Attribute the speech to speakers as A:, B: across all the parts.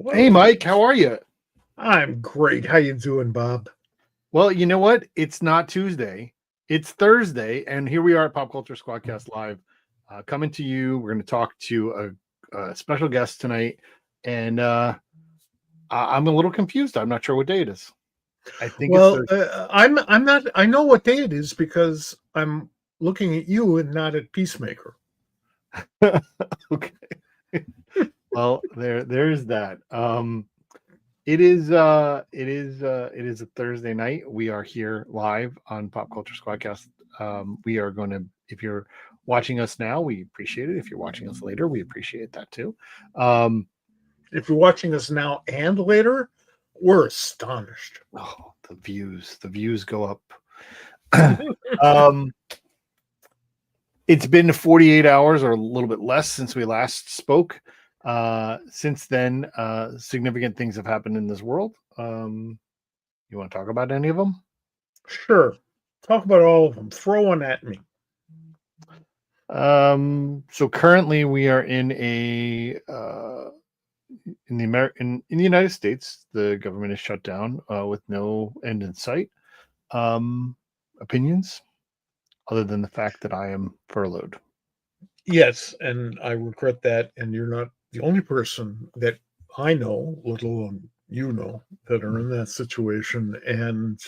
A: Hey, Mike, how are you?
B: I'm great. How you doing, Bob?
A: Well, you know what? It's not Tuesday. It's Thursday, and here we are at Pop Culture SquadCast Live, coming to you. We're going to talk to a special guest tonight, and I'm a little confused. I'm not sure what day it is. I think it's
B: Well,
A: Thursday.
B: I'm not. I know what day it is because I'm looking at you and not at Peacemaker.
A: Okay. Well, there's that. It is a Thursday night. We are here live on Pop Culture Squadcast. We are going to, if you're watching us now, we appreciate it. If you're watching us later, we appreciate that too. Um,
B: If you're watching us now and later, we're astonished.
A: oh, the views go up. um, it's been 48 hours or a little bit less since we last spoke. Since then, significant things have happened in this world. You want to talk about any of them?
B: Sure. Talk about all of them. Throw one at me.
A: So currently we are in in the United States, the government is shut down with no end in sight. Opinions other than the fact that I am furloughed.
B: Yes, and I regret that. And you're not the only person that I know, let alone you know, that are in that situation. And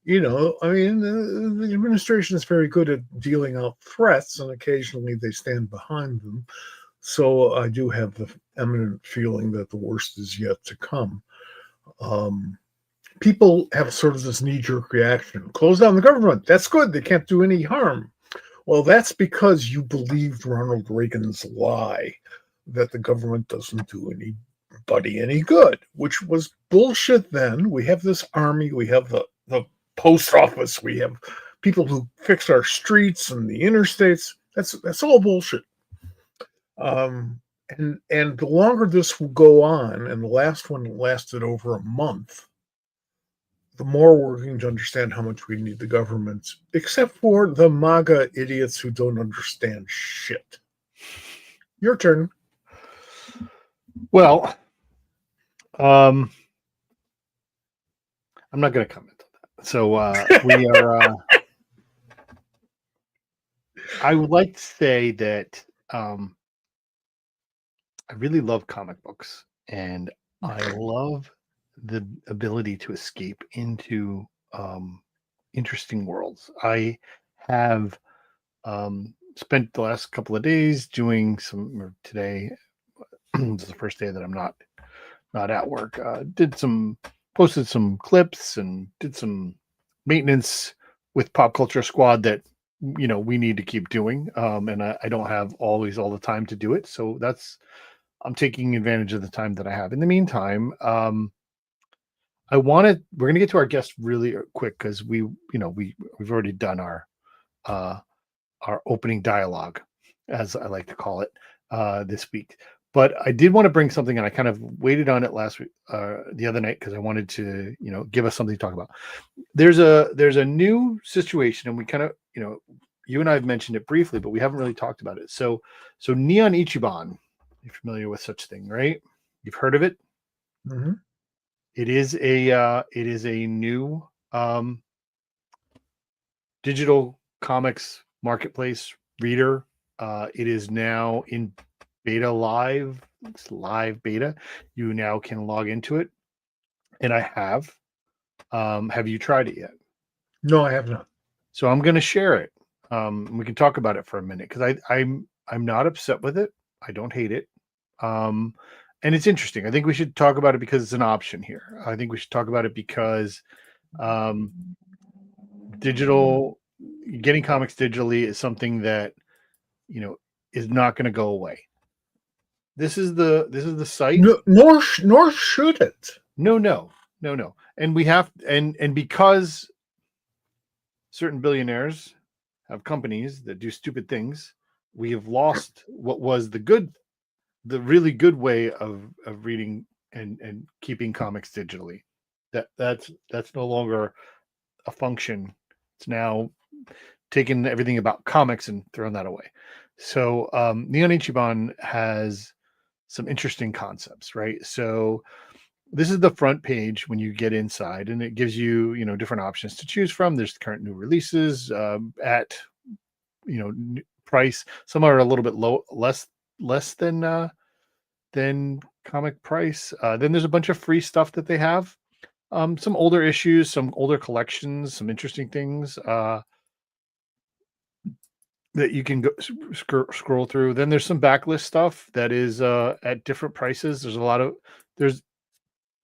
B: I mean, the administration is very good at dealing out threats, and occasionally they stand behind them. So I do have the eminent feeling that the worst is yet to come. Um, People have sort of this knee-jerk reaction: close down the government. That's good. They can't do any harm. Well, that's because you believed Ronald Reagan's lie that the government doesn't do anybody any good, which was bullshit then. We have this army, we have the post office, we have people who fix our streets and the interstates. That's all bullshit. And the longer this will go on, and the last one lasted over a month, the more we're going to understand how much we need the government, except for the MAGA idiots who don't understand shit. Your turn.
A: Well, I'm not going to comment on that. So we are. I would like to say that I really love comic books, and I love the ability to escape into interesting worlds. I have spent the last couple of days doing some. Or today this is the first day that I'm not at work. Posted some clips and did some maintenance with Pop Culture Squad that we need to keep doing. And I don't have always all the time to do it, so I'm taking advantage of the time that I have. In the meantime, we're going to get to our guest really quick because we've already done our opening dialogue, as I like to call it, this week. But I did want to bring something, and I kind of waited on it last week, the other night, because I wanted to, give us something to talk about. There's a new situation, and we kind of, you and I have mentioned it briefly, but we haven't really talked about it. So Neon Ichiban, you're familiar with such thing, right? You've heard of it.
B: Mm-hmm.
A: It is a new digital comics marketplace reader. It is now in beta live. It's live beta. You now can log into it, and I have. Have you tried it yet?
B: No, I have not.
A: So I'm going to share it. We can talk about it for a minute because I'm not upset with it. I don't hate it. And it's interesting. I think we should talk about it because it's an option here. I think we should talk about it because getting comics digitally is something that is not going to go away. This is the site.
B: No, nor should it.
A: No. And we have and because certain billionaires have companies that do stupid things, we have lost what was the really good way of reading and keeping comics digitally. That's no longer a function. It's now taken everything about comics and thrown that away. So Neon Ichiban has some interesting concepts, right? So this is the front page when you get inside, and it gives you, different options to choose from. There's current new releases at, price. Some are a little bit less than comic price. Then there's a bunch of free stuff that they have. Some older issues, some older collections, some interesting things that you can go scroll through. Then there's some backlist stuff that is at different prices. There's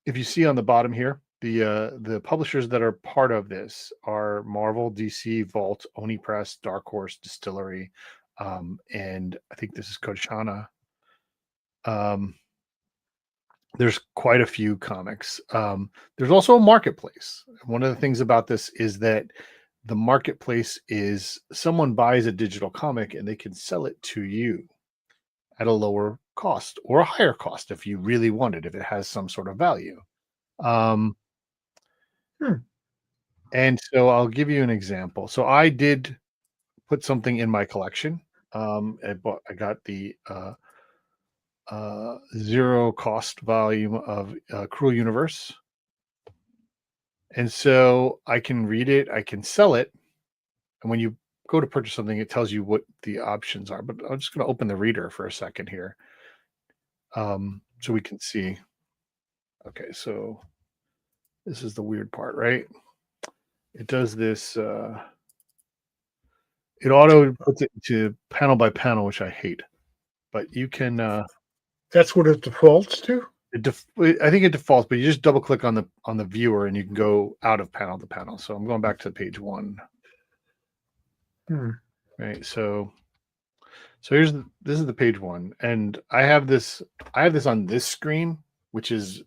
A: if you see on the bottom here, the publishers that are part of this are Marvel, DC, Vault, Oni Press, Dark Horse, Distillery, and I think this is Kochana. There's quite a few comics. There's also a marketplace. One of the things about this is that the marketplace is someone buys a digital comic and they can sell it to you at a lower cost or a higher cost if you really want it, if it has some sort of value. Um, And so I'll give you an example. So I did put something in my collection. I got the zero cost volume of Cruel Universe. And so I can read it, I can sell it. And when you go to purchase something, it tells you what the options are. But I'm just going to open the reader for a second here so we can see. Okay, so this is the weird part, right? It does this. It auto puts it to panel by panel, which I hate. But you can.
B: That's what it defaults to?
A: I think it defaults, but you just double click on the viewer and you can go out of panel to panel. So I'm going back to page 1. Right. So this is the page 1, and I have this on this screen, which is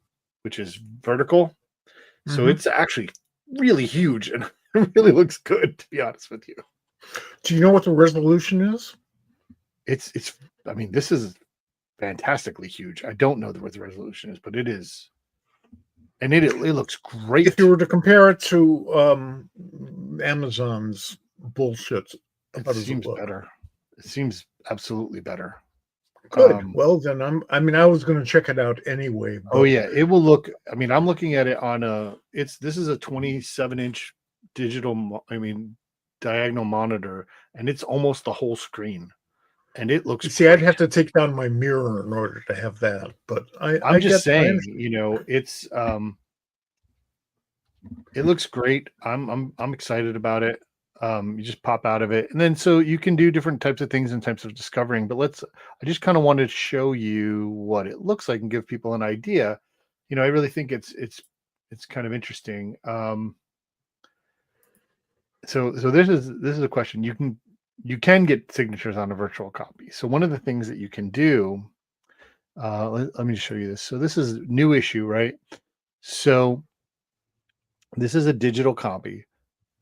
A: vertical. So it's actually really huge and it really looks good, to be honest with you.
B: Do you know what the resolution is?
A: It's I mean, this is fantastically huge. I don't know what the resolution is, but it is, and it looks great.
B: If you were to compare it to Amazon's bullshit,
A: it seems better. It seems absolutely better.
B: Good. Well, then I was going to check it out anyway.
A: But... Oh yeah, it will look. I mean, I'm looking at it on this is a 27-inch diagonal monitor, and it's almost the whole screen. And it looks.
B: See, great. I'd have to take down my mirror in order to have that. But
A: I'm just saying, it's it looks great. I'm excited about it. You just pop out of it, and then so you can do different types of things and types of discovering. But I just kind of wanted to show you what it looks like and give people an idea. I really think it's kind of interesting. So this is a question. You can get signatures on a virtual copy. So one of the things that you can do, let me show you this. So this is new issue, right? So this is a digital copy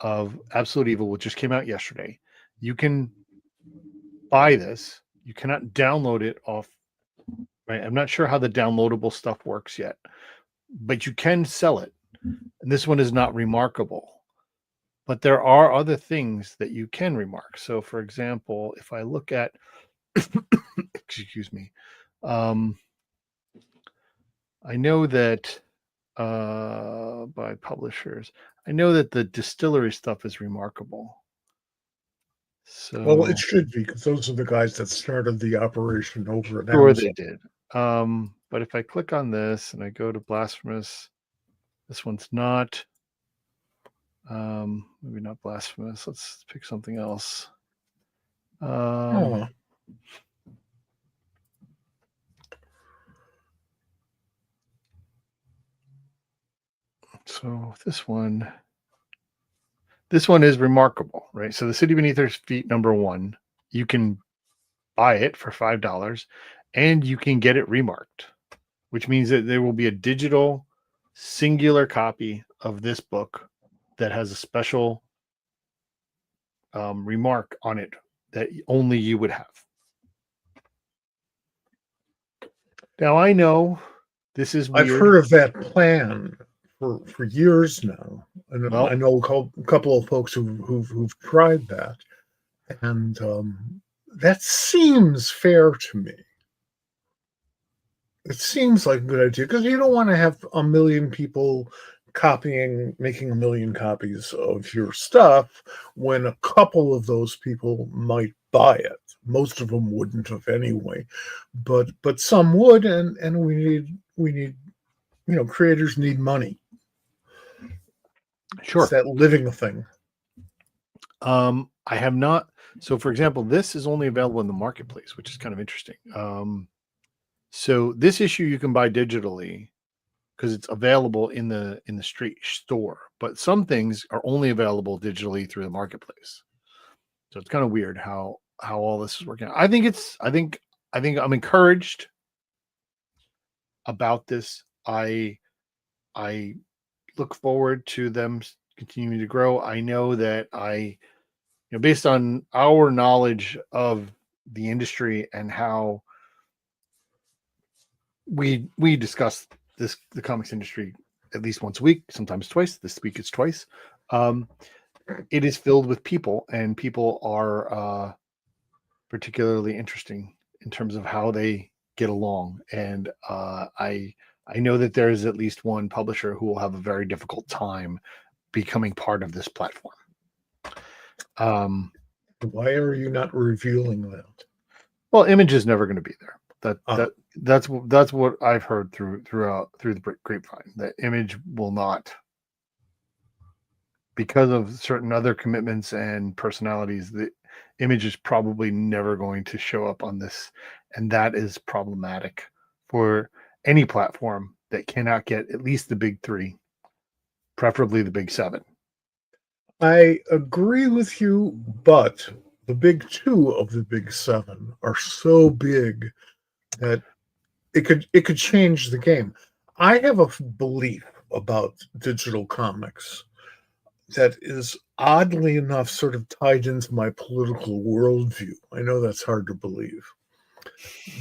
A: of Absolute Evil, which just came out yesterday. You can buy this. You cannot download it off, right? I'm not sure how the downloadable stuff works yet, but you can sell it. And this one is not remarkable. But there are other things that you can remark. So, for example, if I look at, excuse me, I know that by publishers, I know that the Distillery stuff is remarkable. So,
B: well, it should be, because those are the guys that started the operation over at
A: Amazon. They did. But if I click on this and I go to Blasphemous, this one's not. Maybe not Blasphemous. Let's pick something else. So this one is remarkable, right? So The City Beneath Our Feet, #1, you can buy it for $5 and you can get it remarked, which means that there will be a digital singular copy of this book that has a special remark on it that only you would have. Now, I know this is weird.
B: I've heard of that plan for years now, and I know a couple of folks who've tried that, and that seems fair to me. It seems like a good idea because you don't want to have a million people making a million copies of your stuff when a couple of those people might buy it. Most of them wouldn't have anyway, but some would, and we need creators need money.
A: Sure.
B: It's that living thing.
A: I have not. So, for example, this is only available in the marketplace, which is kind of interesting. So this issue you can buy digitally because it's available in the street store, but some things are only available digitally through the marketplace. So it's kind of weird how all this is working out. I think I'm encouraged about this. I look forward to them continuing to grow. I know that based on our knowledge of the industry and how we discuss the comics industry at least once a week, sometimes twice. This week it's twice. It is filled with people, and people are particularly interesting in terms of how they get along. And I know that there is at least one publisher who will have a very difficult time becoming part of this platform.
B: Why are you not revealing that?
A: Well, Image is never going to be there. That's what I've heard through the grapevine. That Image will not, because of certain other commitments and personalities. The Image is probably never going to show up on this, and that is problematic for any platform that cannot get at least the big three, preferably the big seven.
B: I agree with you, but the big two of the big seven are so big that it could change the game. I have a belief about digital comics that is oddly enough sort of tied into my political worldview. I know that's hard to believe,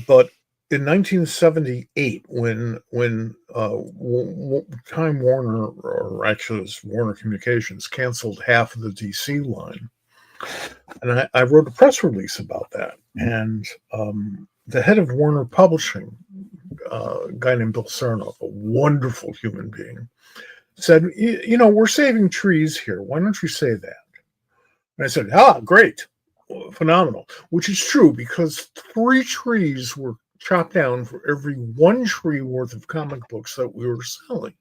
B: but in 1978, when Time Warner, or actually it was Warner Communications, canceled half of the DC line, and I wrote a press release about that, and the head of Warner Publishing, a guy named Bill Sarnoff, a wonderful human being, said, we're saving trees here. Why don't you say that? And I said, great, phenomenal, which is true because 3 trees were chopped down for every 1 tree worth of comic books that we were selling.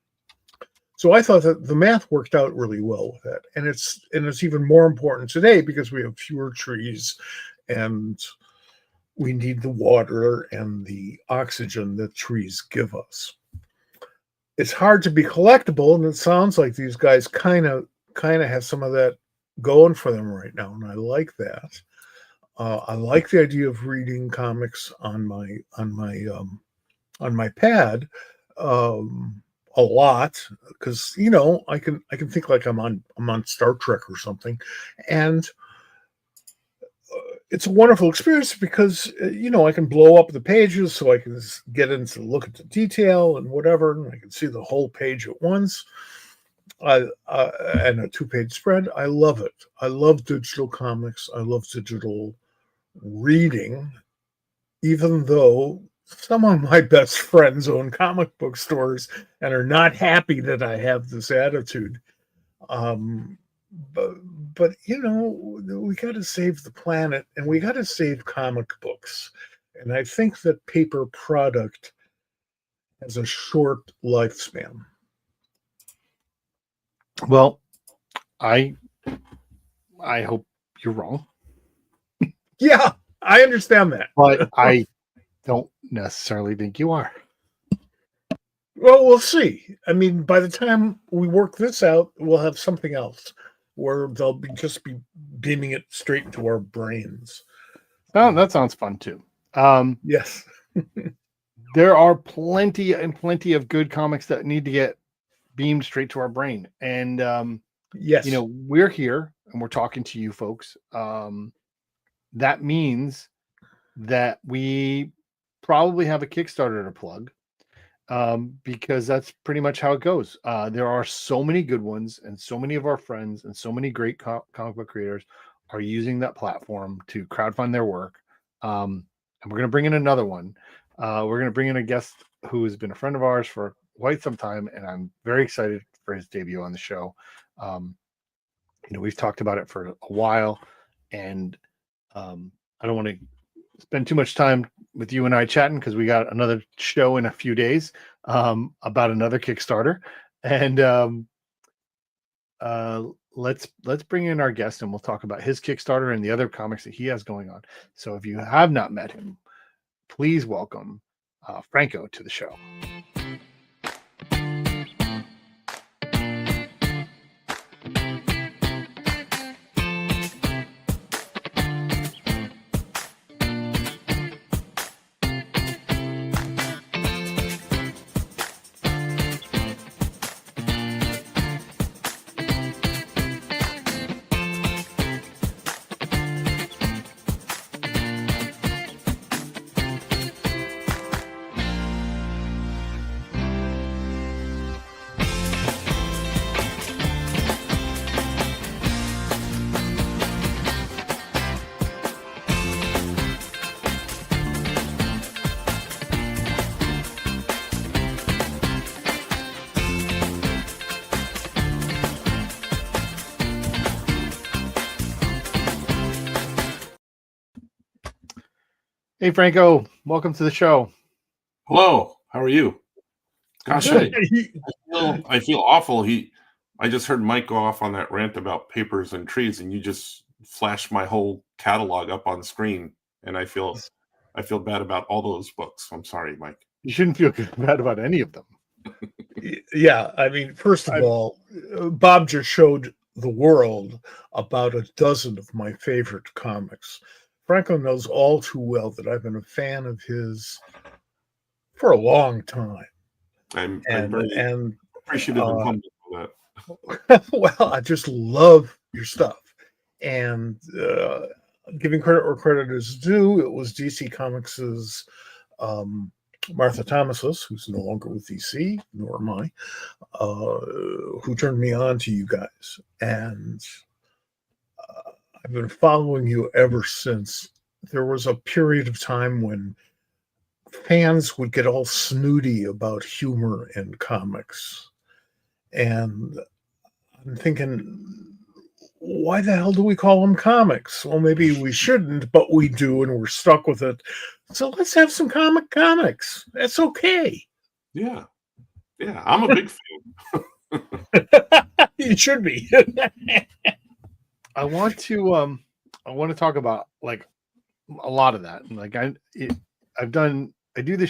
B: So I thought that the math worked out really well with that. And it's even more important today because we have fewer trees and we need the water and the oxygen that trees give us. It's hard to be collectible, and it sounds like these guys kind of have some of that going for them right now, and I like that. I like the idea of reading comics on my pad a lot because I can think like I'm on Star Trek or something, and it's a wonderful experience because I can blow up the pages so I can get into look at the detail and whatever, and I can see the whole page at once. And a 2-page spread. I love it. I love digital comics. I love digital reading, even though some of my best friends own comic book stores and are not happy that I have this attitude. But we got to save the planet and we got to save comic books. And I think that paper product has a short lifespan.
A: Well, I hope you're wrong.
B: Yeah, I understand that.
A: But I don't necessarily think you are.
B: Well, we'll see. I mean, by the time we work this out, we'll have something else where they'll just be beaming it straight into our brains.
A: Oh, that sounds fun too.
B: Yes.
A: There are plenty of good comics that need to get beamed straight to our brain. And
B: yes,
A: we're here and we're talking to you folks. That means that we probably have a Kickstarter to plug, because that's pretty much how it goes. There are so many good ones, and so many of our friends and so many great comic book creators are using that platform to crowdfund their work. And we're going to bring in another one. We're going to bring in a guest who has been a friend of ours for quite some time, and I'm very excited for his debut on the show. We've talked about it for a while, and I don't want to spend too much time with you and I chatting because we got another show in a few days about another Kickstarter, and let's bring in our guest and we'll talk about his Kickstarter and the other comics that he has going on. So if you have not met him, please welcome Franco to the show. Hey, Franco, welcome to the show.
C: Hello, how are you? Gosh, I feel awful. I just heard Mike go off on that rant about papers and trees, and you just flashed my whole catalog up on screen, and I feel bad about all those books. I'm sorry, Mike.
A: You shouldn't feel bad about any of them.
B: Yeah, I mean, first of all, Bob just showed the world about a dozen of my favorite comics. Franco knows all too well that I've been a fan of his for a long time.
C: I'm very appreciative and humble for
B: that. Well, I just love your stuff. And giving credit where credit is due, it was DC Comics' Martha Thomasis, who's no longer with DC, nor am I, who turned me on to you guys. And I've been following you ever since. There was a period of time when fans would get all snooty about humor in comics. And I'm thinking, why the hell do we call them comics? Well, maybe we shouldn't, but we do, and we're stuck with it. So let's have some comics. That's okay.
C: Yeah, I'm a big fan.
B: You should be.
A: I want to talk about like a lot of that. Like we do this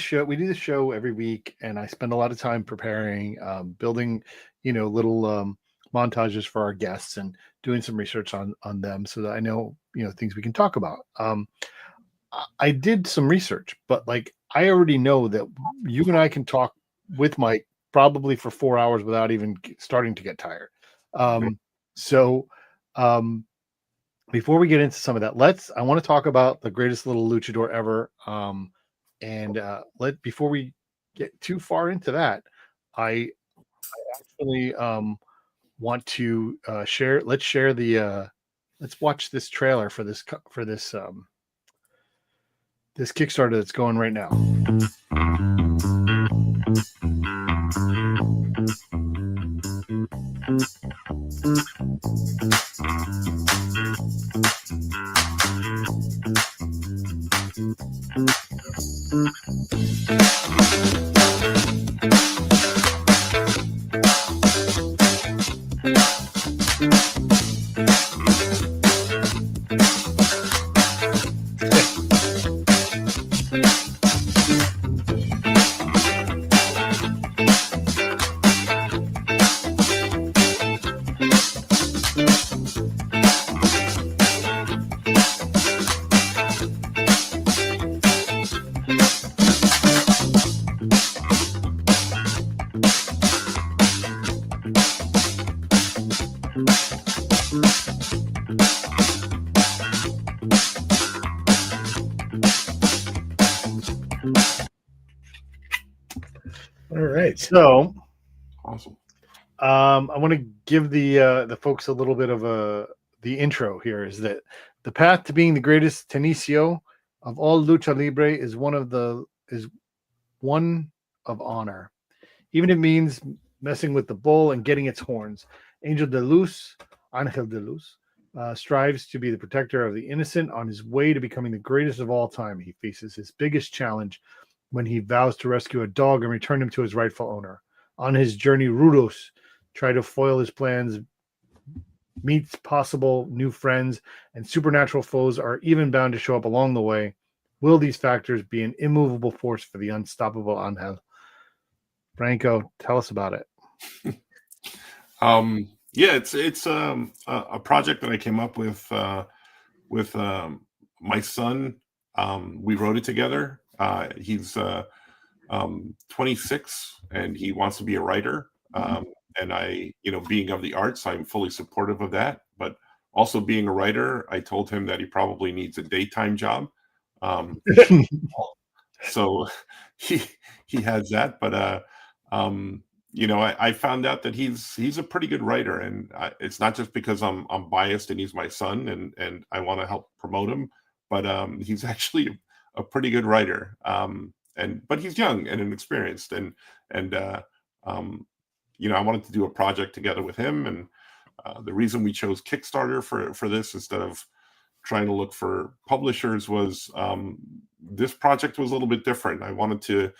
A: show every week, and I spend a lot of time preparing, building, little montages for our guests and doing some research on them so that I know, things we can talk about. I did some research, but like I already know that you and I can talk with Mike probably for 4 hours without even starting to get tired. Before we get into some of that, I want to talk about the greatest little luchador ever. Before we get too far into that, I actually want to share. Let's watch this trailer for this this Kickstarter that's going right now. All right. So
C: awesome.
A: I want to give the folks a little bit of the intro here. Is that the path to being the greatest Tenicio of all lucha libre is one of honor. Even if it means messing with the bull and getting its horns. Angel de Luz, strives to be the protector of the innocent on his way to becoming the greatest of all time. He faces his biggest challenge when he vows to rescue a dog and return him to his rightful owner. On his journey, Rudos try to foil his plans, meets possible new friends, and supernatural foes are even bound to show up along the way. Will these factors be an immovable force for the unstoppable Angel? Franco, tell us about it.
C: Yeah, it's a project that I came up with my son. We wrote it together. He's 26 and he wants to be a writer. And I, being of the arts, I'm fully supportive of that. But also being a writer, I told him that he probably needs a daytime job. So he has that. But I found out that he's a pretty good writer, and it's not just because I'm biased and he's my son and I want to help promote him, but he's actually a pretty good writer. But he's young and inexperienced, and I wanted to do a project together with him, and the reason we chose Kickstarter for this instead of trying to look for publishers was this project was a little bit different. I wanted to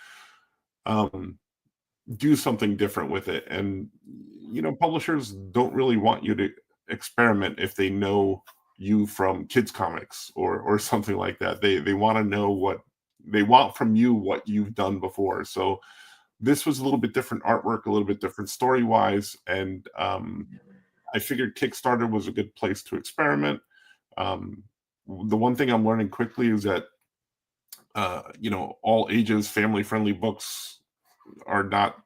C: do something different with it, and publishers don't really want you to experiment if they know you from kids comics or something like that. They want to know what they want from you, what you've done before. So this was a little bit different artwork, a little bit different story wise, and I figured Kickstarter was a good place to experiment. The one thing I'm learning quickly is that all ages family friendly books are not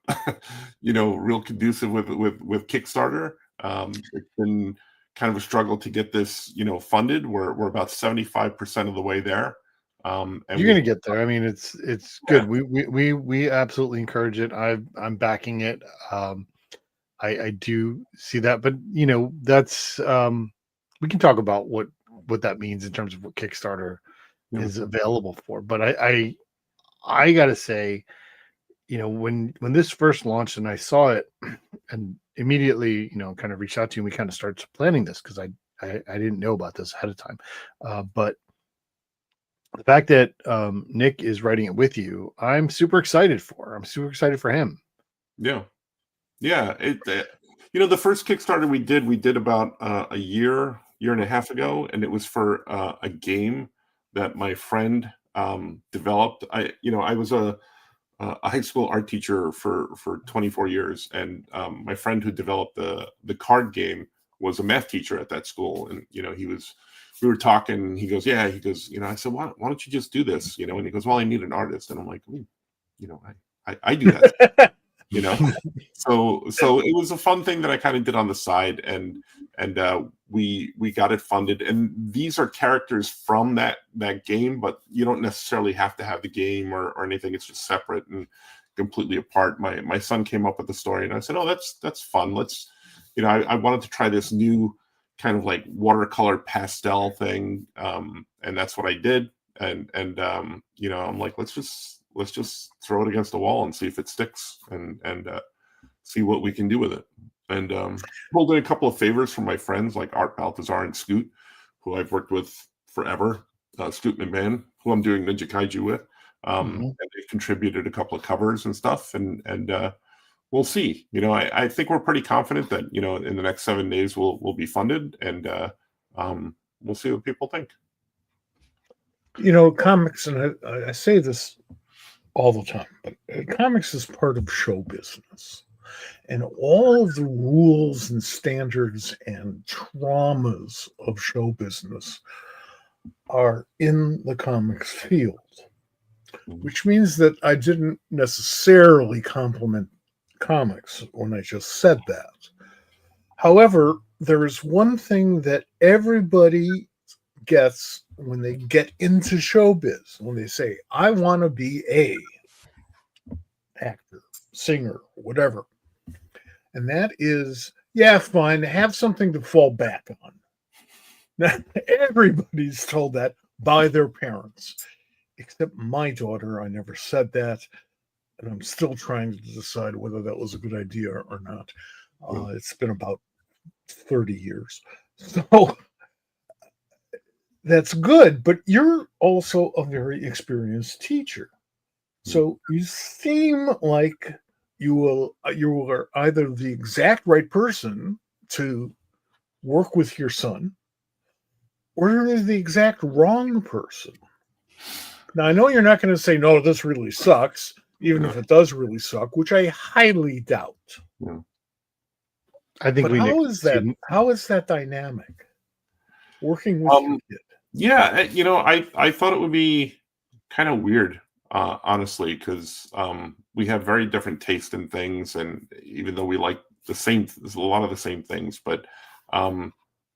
C: real conducive with Kickstarter. It's been kind of a struggle to get this funded. We're about 75% of the way there. And
A: you're going to get there. I mean, it's good. We absolutely encourage it. I'm backing it. I do see that, but that's we can talk about what that means in terms of what Kickstarter is available for. But I gotta say, when this first launched and I saw it, and immediately kind of reached out to you, and we kind of started planning this because I didn't know about this ahead of time, but the fact that Nick is writing it with you, I'm super excited for. I'm super excited for him.
C: Yeah. The first Kickstarter we did about a year and a half ago, and it was for a game that my friend developed. I was a high school art teacher for 24 years, and my friend who developed the card game was a math teacher at that school, and we were talking, and he goes, I said, why don't you just do this, and he goes, well, I need an artist, and I'm like, I do that. So it was a fun thing that I kind of did on the side, and we got it funded. And these are characters from that game, but you don't necessarily have to have the game or anything. It's just separate and completely apart. My son came up with the story, and I said, oh, that's fun. Let's, I wanted to try this new kind of like watercolor pastel thing, and that's what I did. And I'm like, let's just throw it against the wall and see if it sticks, and see what we can do with it. And pulled in a couple of favors from my friends like Art Balthazar and Scoot, who I've worked with forever. Scoot McMahon, who I'm doing Ninja Kaiju with. And they've contributed a couple of covers and stuff. And we'll see. I think we're pretty confident that in the next 7 days we'll be funded, and we'll see what people think.
B: Comics, and I say this all the time, but comics is part of show business, and all of the rules and standards and traumas of show business are in the comics field, which means that I didn't necessarily compliment comics when I just said that. However, there is one thing that everybody gets when they get into showbiz, when they say, I want to be a actor, singer, whatever. And that is, yeah, fine, have something to fall back on. Now, everybody's told that by their parents, except my daughter. I never said that. and I'm still trying to decide whether that was a good idea or not. It's been about 30 years. So that's good, but you're also a very experienced teacher. So you seem like you are either the exact right person to work with your son, or you're the exact wrong person. Now, I know you're not going to say, no, this really sucks, even if it does really suck, which I highly doubt.
C: Yeah.
A: I think
B: But
A: we
B: how is that? How is that dynamic working with your kid?
C: Yeah, I thought it would be kind of weird, honestly, because we have very different taste in things, and even though we like a lot of the same things, but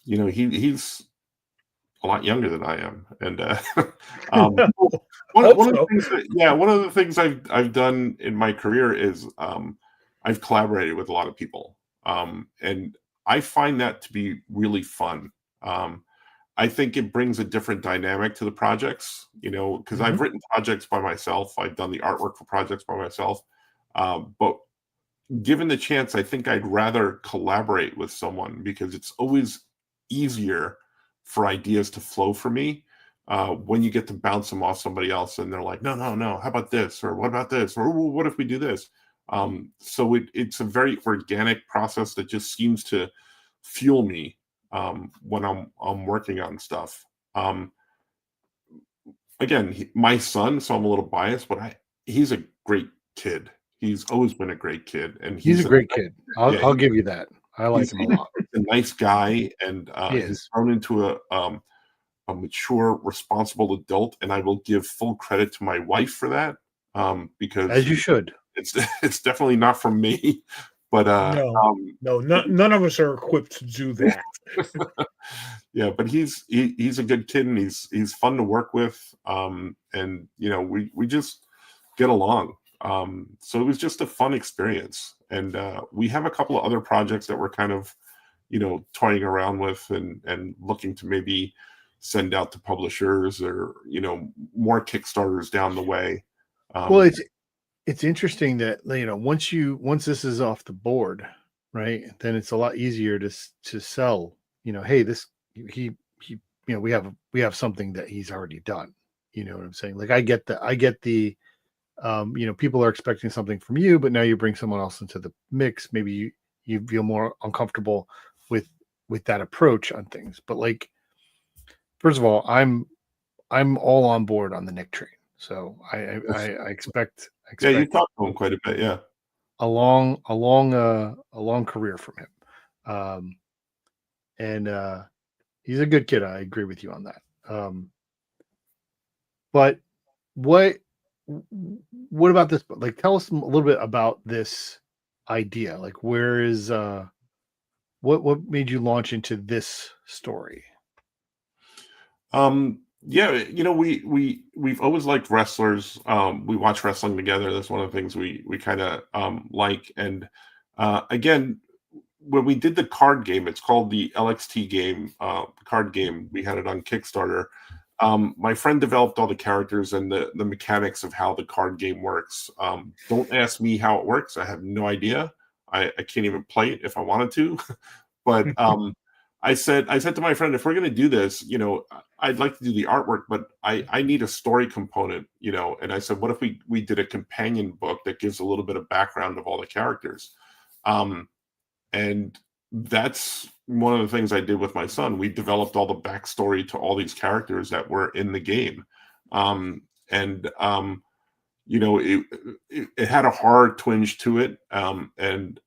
C: he's a lot younger than I am, and one of the things one of the things I've done in my career is I've collaborated with a lot of people, and I find that to be really fun. I think it brings a different dynamic to the projects, because I've written projects by myself. I've done the artwork for projects by myself. But given the chance, I think I'd rather collaborate with someone because it's always easier for ideas to flow for me when you get to bounce them off somebody else and they're like, no, how about this? Or what about this? Or what if we do this? So it's a very organic process that just seems to fuel me when I'm working on stuff. Again, my son, so I'm a little biased, but he's a great kid. He's always been a great kid, and
A: he's a great kid. I'll give you that. I like him a lot.
C: He's a nice guy, and he's grown into a mature, responsible adult. And I will give full credit to my wife for that, because
A: as you should.
C: It's definitely not from me. But
B: none of us are equipped to do that.
C: Yeah, but he's a good kid, and he's fun to work with, and we just get along. So it was just a fun experience, and we have a couple of other projects that we're kind of toying around with and looking to maybe send out to publishers or more Kickstarters down the way.
A: Well, it's interesting that once this is off the board, right, then it's a lot easier to sell. Hey, this we have something that he's already done. You know what I'm saying? Like I get the people are expecting something from you, but now you bring someone else into the mix. Maybe you feel more uncomfortable with that approach on things. But like, first of all, I'm all on board on the Nick train. So I expect.
C: Yeah, you talked to him quite a bit. Yeah,
A: a long career from him, and he's a good kid. I agree with you on that. But what about this? Like, tell us a little bit about this idea. Like, where is what made you launch into this story?
C: Yeah, we've always liked wrestlers. We watch wrestling together. That's one of the things we kind of like. And again, when we did the card game, it's called the LXT game, card game. We had it on Kickstarter. My friend developed all the characters and the mechanics of how the card game works. Don't ask me how it works. I have no idea. I can't even play it if I wanted to. But I said to my friend, if we're going to do this, I'd like to do the artwork, but I need a story component, And I said, what if we did a companion book that gives a little bit of background of all the characters? And that's one of the things I did with my son. We developed all the backstory to all these characters that were in the game. It had a horror twinge to it. And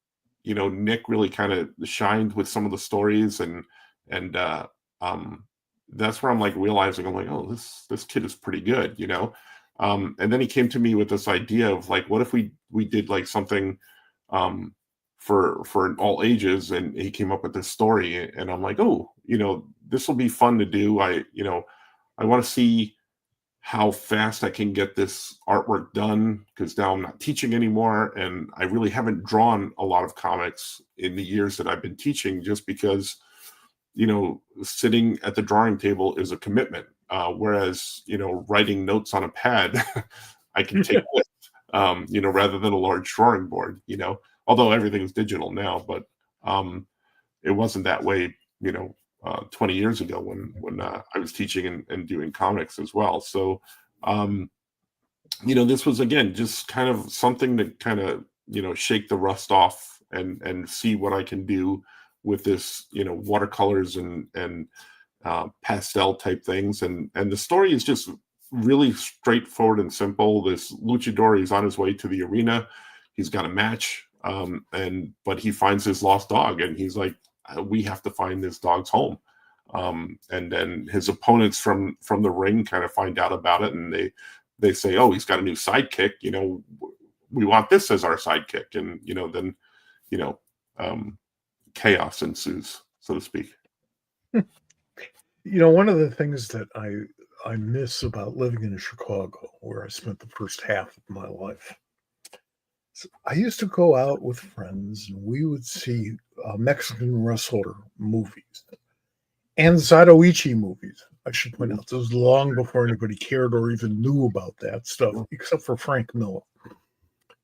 C: Nick really kind of shined with some of the stories, and that's where I'm like realizing, I'm like, oh, this kid is pretty good, and then he came to me with this idea of like, what if we did like something for all ages, and he came up with this story, and I'm like, oh, this will be fun to do. I want to see how fast I can get this artwork done, because now I'm not teaching anymore, and I really haven't drawn a lot of comics in the years that I've been teaching, just because sitting at the drawing table is a commitment, whereas writing notes on a pad I can take with. rather than a large drawing board, although everything's digital now, but it wasn't that way, 20 years ago when I was teaching and doing comics as well. So, this was, again, just kind of something to kind of, shake the rust off and see what I can do with this, watercolors and pastel type things. And the story is just really straightforward and simple. This luchador, he's on his way to the arena. He's got a match. But he finds his lost dog, and he's like, we have to find this dog's home. And then his opponents from the ring kind of find out about it, and they say, oh, he's got a new sidekick. We want this as our sidekick. And, then, chaos ensues, so to speak.
B: One of the things that I miss about living in Chicago, where I spent the first half of my life, I used to go out with friends and we would see Mexican wrestler movies and Zatoichi movies. I should point out, this was long before anybody cared or even knew about that stuff, except for Frank Miller.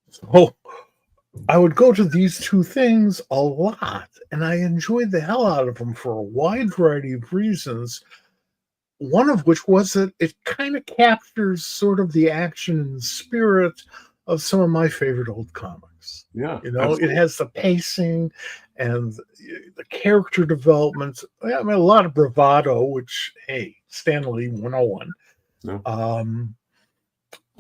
B: So I would go to these two things a lot, and I enjoyed the hell out of them for a wide variety of reasons. One of which was that it kind of captures sort of the action and spirit of some of my favorite old comics.
C: Yeah.
B: It has the pacing and the character development. I mean, a lot of bravado, which, hey, Stanley 101.
C: No.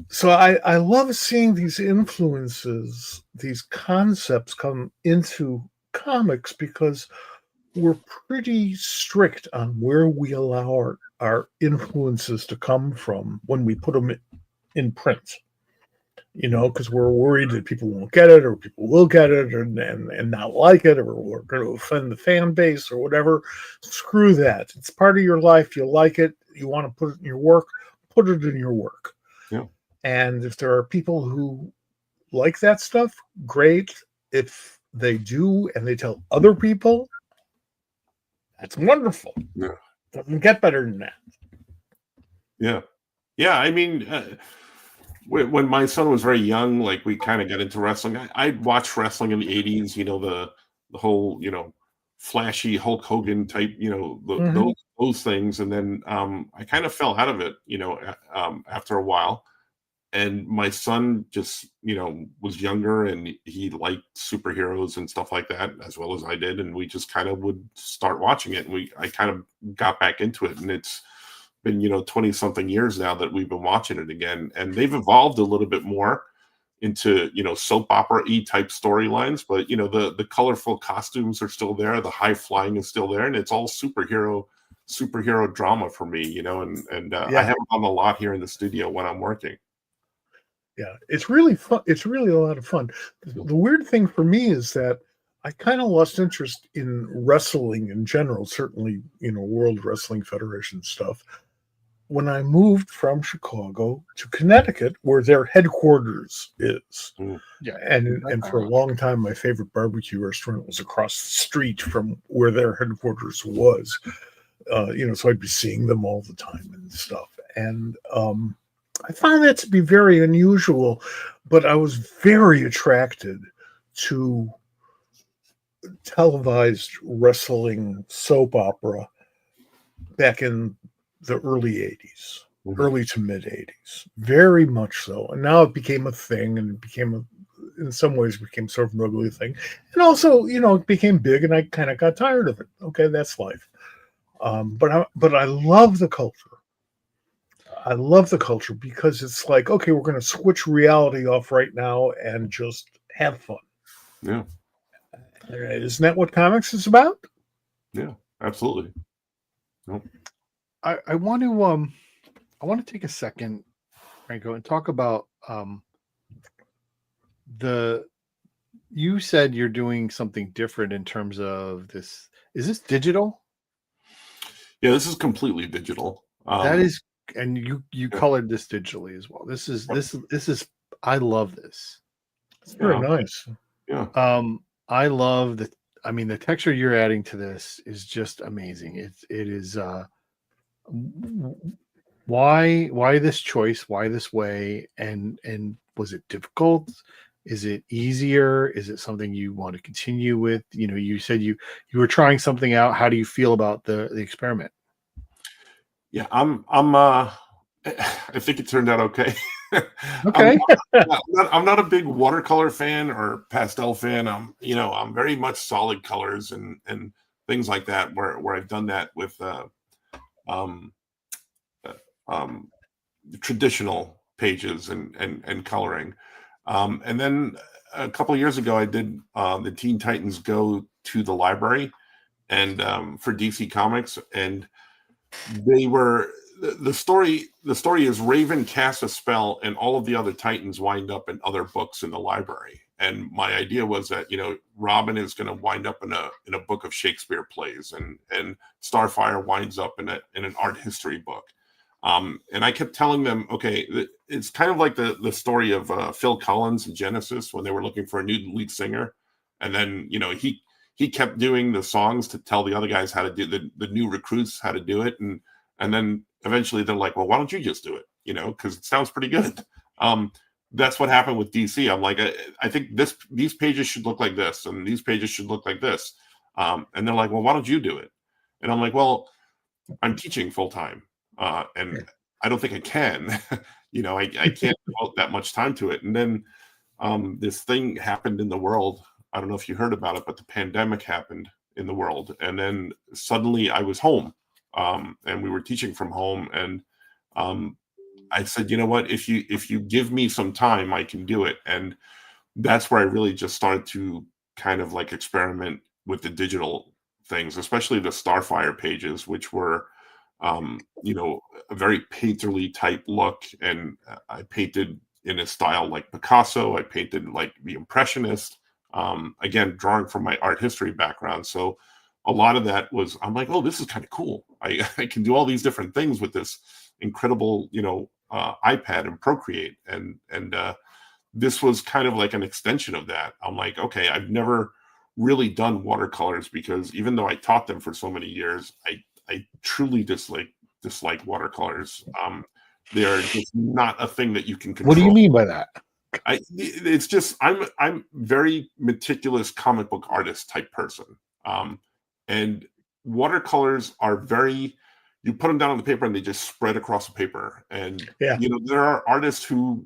B: So I love seeing these influences, these concepts come into comics, because we're pretty strict on where we allow our influences to come from when we put them in print. Because we're worried that people won't get it, or people will get it and not like it, or we're going to offend the fan base or whatever. Screw that. It's part of your life. You like it. You want to put it in your work. Put it in your work.
C: Yeah.
B: And if there are people who like that stuff, great. If they do and they tell other people, that's wonderful.
C: Yeah.
B: Doesn't get better than that.
C: Yeah. Yeah. I mean, when my son was very young, like, we kind of got into wrestling. I'd watch wrestling in the 80s, the whole, flashy Hulk Hogan type, those things. And then I kind of fell out of it, after a while. And my son just, was younger, and he liked superheroes and stuff like that as well as I did. And we just kind of would start watching it. And I kind of got back into it. And it's been 20 something years now that we've been watching it again, and they've evolved a little bit more into soap opera-y type storylines, but the colorful costumes are still there, the high flying is still there, and it's all superhero drama for me, I have it on a lot here in the studio when I'm working.
B: Yeah, it's really fun. It's really a lot of fun. The weird thing for me is that I kind of lost interest in wrestling in general, certainly, World Wrestling Federation stuff, when I moved from Chicago to Connecticut, where their headquarters is.
A: Yeah.
B: And for a long time, my favorite barbecue restaurant was across the street from where their headquarters was. So I'd be seeing them all the time and stuff. And I found that to be very unusual, but I was very attracted to televised wrestling soap opera back in the early 80s, early to mid 80s, very much so. And now it became a thing, and it became in some ways became sort of an ugly thing. And also, it became big, and I kind of got tired of it. Okay, that's life. But I love the culture. I love the culture because it's like, okay, we're going to switch reality off right now and just have fun.
C: Yeah.
B: Isn't that what comics is about?
C: Yeah, absolutely. Nope.
A: I want to take a second, Franco, and talk about you said you're doing something different in terms of this. Is this digital?
C: Yeah, this is completely digital.
A: That is, and you colored this digitally as well. This is I love this.
B: It's very nice.
C: Yeah.
A: I love the texture you're adding to this is just amazing. It is why this choice, why this way, and Was it difficult? Is it easier? Is it something you want to continue with? You said you were trying something out. How do you feel about the experiment?
C: Yeah, I think it turned out okay.
A: Okay.
C: I'm not a big watercolor fan or pastel fan. I'm very much solid colors and things like that, where I've done that with um, uh, um, traditional pages and coloring. And then a couple of years ago, I did the Teen Titans Go to the library and for DC Comics, and they were the story. The story is Raven casts a spell, and all of the other Titans wind up in other books in the library. And my idea was that Robin is going to wind up in a book of Shakespeare plays, and Starfire winds up in an art history book. And I kept telling them, okay, it's kind of like the story of Phil Collins in Genesis when they were looking for a new lead singer, and then he kept doing the songs to tell the other guys how to do the new recruits how to do it, and then eventually they're like, well, why don't you just do it? Because it sounds pretty good. That's what happened with DC. I'm like, I think these pages should look like this, and these pages should look like this. And they're like, well, why don't you do it? And I'm like, well, I'm teaching full time, and I don't think I can. I can't devote that much time to it. And then this thing happened in the world. I don't know if you heard about it, but the pandemic happened in the world, and then suddenly I was home, and we were teaching from home, and I said, you know what, if you give me some time, I can do it. And that's where I really just started to kind of like experiment with the digital things, especially the Starfire pages, which were a very painterly type look. And I painted in a style like Picasso. I painted like the Impressionist, again, drawing from my art history background. So a lot of that was, I'm like, oh, this is kind of cool. I can do all these different things with this incredible, iPad and Procreate. And this was kind of like an extension of that. I'm like, okay, I've never really done watercolors because even though I taught them for so many years, I truly dislike watercolors. They are just not a thing that you can control.
A: What do you mean by that?
C: It's just I'm very meticulous comic book artist type person, and watercolors are very. You put them down on the paper and they just spread across the paper. And there are artists who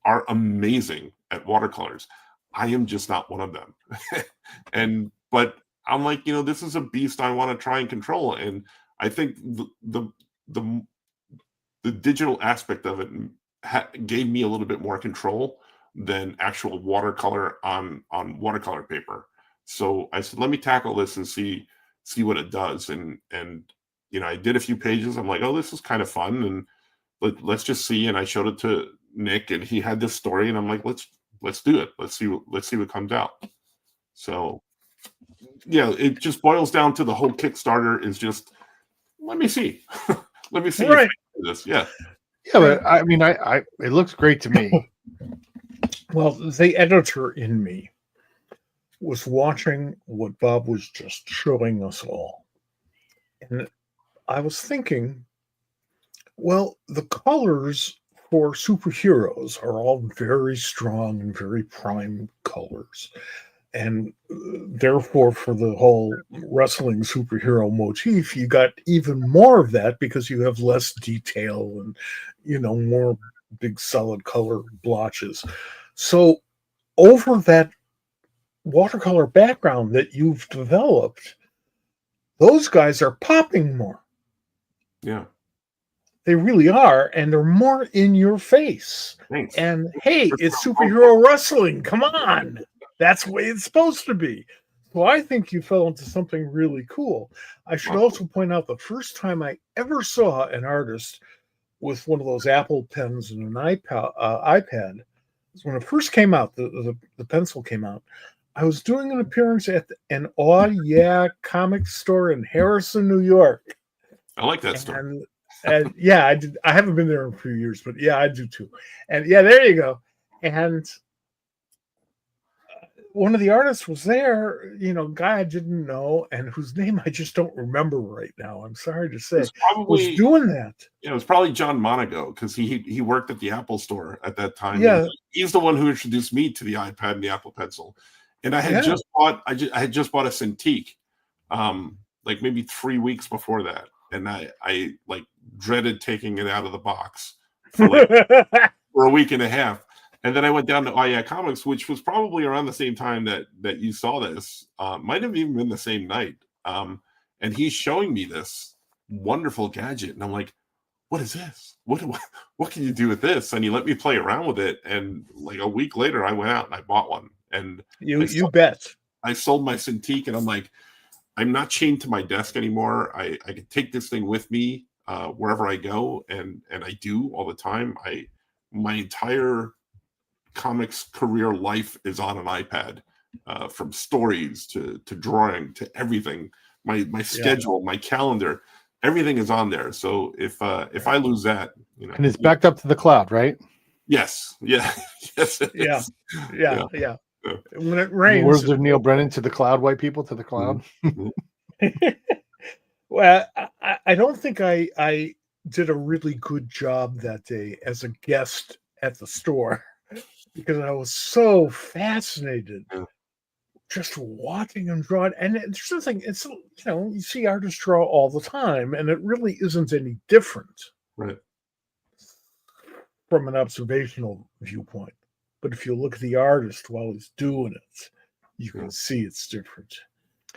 C: are amazing at watercolors. I am just not one of them. But I'm like, this is a beast I want to try and control. And I think the digital aspect of it gave me a little bit more control than actual watercolor on watercolor paper. So I said, let me tackle this and see what it does. And I did a few pages. I'm like, oh, this is kind of fun, and let's just see. And I showed it to Nick, and he had this story, and I'm like, let's do it. Let's see what comes out. So it just boils down to the whole Kickstarter is just let me see. Let me see
B: right.
C: This. Yeah,
A: but I mean, it looks great to me.
B: Well, the editor in me was watching what Bob was just showing us all, and I was thinking, well, the colors for superheroes are all very strong and very prime colors. And therefore, for the whole wrestling superhero motif, you got even more of that because you have less detail and, more big solid color blotches. So over that watercolor background that you've developed, those guys are popping more.
C: Yeah.
B: They really are, and they're more in your face.
C: Thanks.
B: And hey, it's superhero wrestling. Come on. That's the way it's supposed to be. So I think you fell into something really cool. I should also point out the first time I ever saw an artist with one of those Apple pens and an iPad was when it first came out, the pencil came out. I was doing an appearance at an Yeah comic store in Harrison, New York.
C: I like that store.
B: And I did. I haven't been there in a few years, but I do too. And there you go. And one of the artists was there, guy I didn't know and whose name I just don't remember right now. I'm sorry to say, was doing that.
C: It was probably John Monaco, because he worked at the Apple store at that time.
B: Yeah,
C: he's the one who introduced me to the iPad and the Apple Pencil. And I had just bought a Cintiq, like maybe 3 weeks before that, and I like dreaded taking it out of the box for for a week and a half. And then I went down to Comics, which was probably around the same time that you saw this. Might have even been the same night. And he's showing me this wonderful gadget, and I'm like, "What is this? What can you do with this?" And he let me play around with it. And like a week later, I went out and I bought one. And
B: you bet.
C: I sold my Cintiq, and I'm like, I'm not chained to my desk anymore. I can take this thing with me wherever I go, and I do all the time. My entire comics career life is on an iPad, from stories to drawing to everything. My schedule, my calendar, everything is on there. So if I lose that,
A: and it's backed up to the cloud, right?
C: Yes, yeah, yes,
B: yeah. When it rains,
A: words of Neil Brennan, to the cloud, white people, to the cloud.
B: Well, I don't think I did a really good job that day as a guest at the store, because I was so fascinated just watching him draw it. And there's something, it's, you see artists draw all the time, and it really isn't any different,
C: right,
B: from an observational viewpoint. But if you look at the artist while he's doing it, you can see it's different.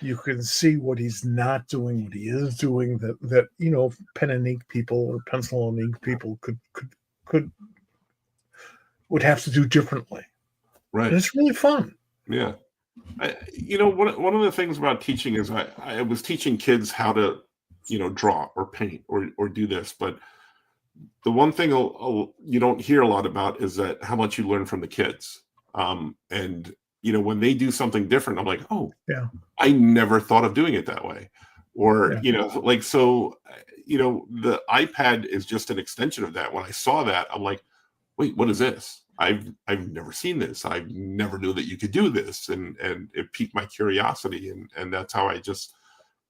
B: You can see what he's not doing, what he is doing, that pen and ink people or pencil and ink people would have to do differently.
C: Right.
B: And it's really fun.
C: Yeah. One of the things about teaching is I was teaching kids how to, draw or paint or do this. But the one thing you don't hear a lot about is that how much you learn from the kids. And, when they do something different, I'm like, oh,
B: yeah,
C: I never thought of doing it that way. Or,
B: yeah.
C: The iPad is just an extension of that. When I saw that, I'm like, wait, what is this? I've never seen this. I never knew that you could do this. And it piqued my curiosity. And that's how I just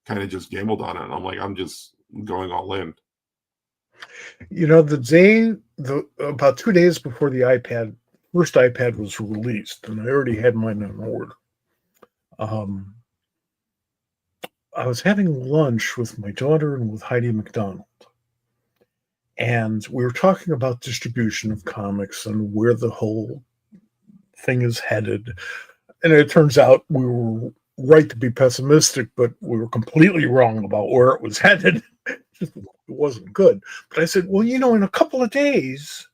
C: kind of just gambled on it. And I'm like, I'm just going all in.
B: About 2 days before the first iPad was released, and I already had mine on order, I was having lunch with my daughter and with Heidi McDonald. And we were talking about distribution of comics and where the whole thing is headed. And it turns out we were right to be pessimistic, but we were completely wrong about where it was headed. It wasn't good. But I said, well, in a couple of days,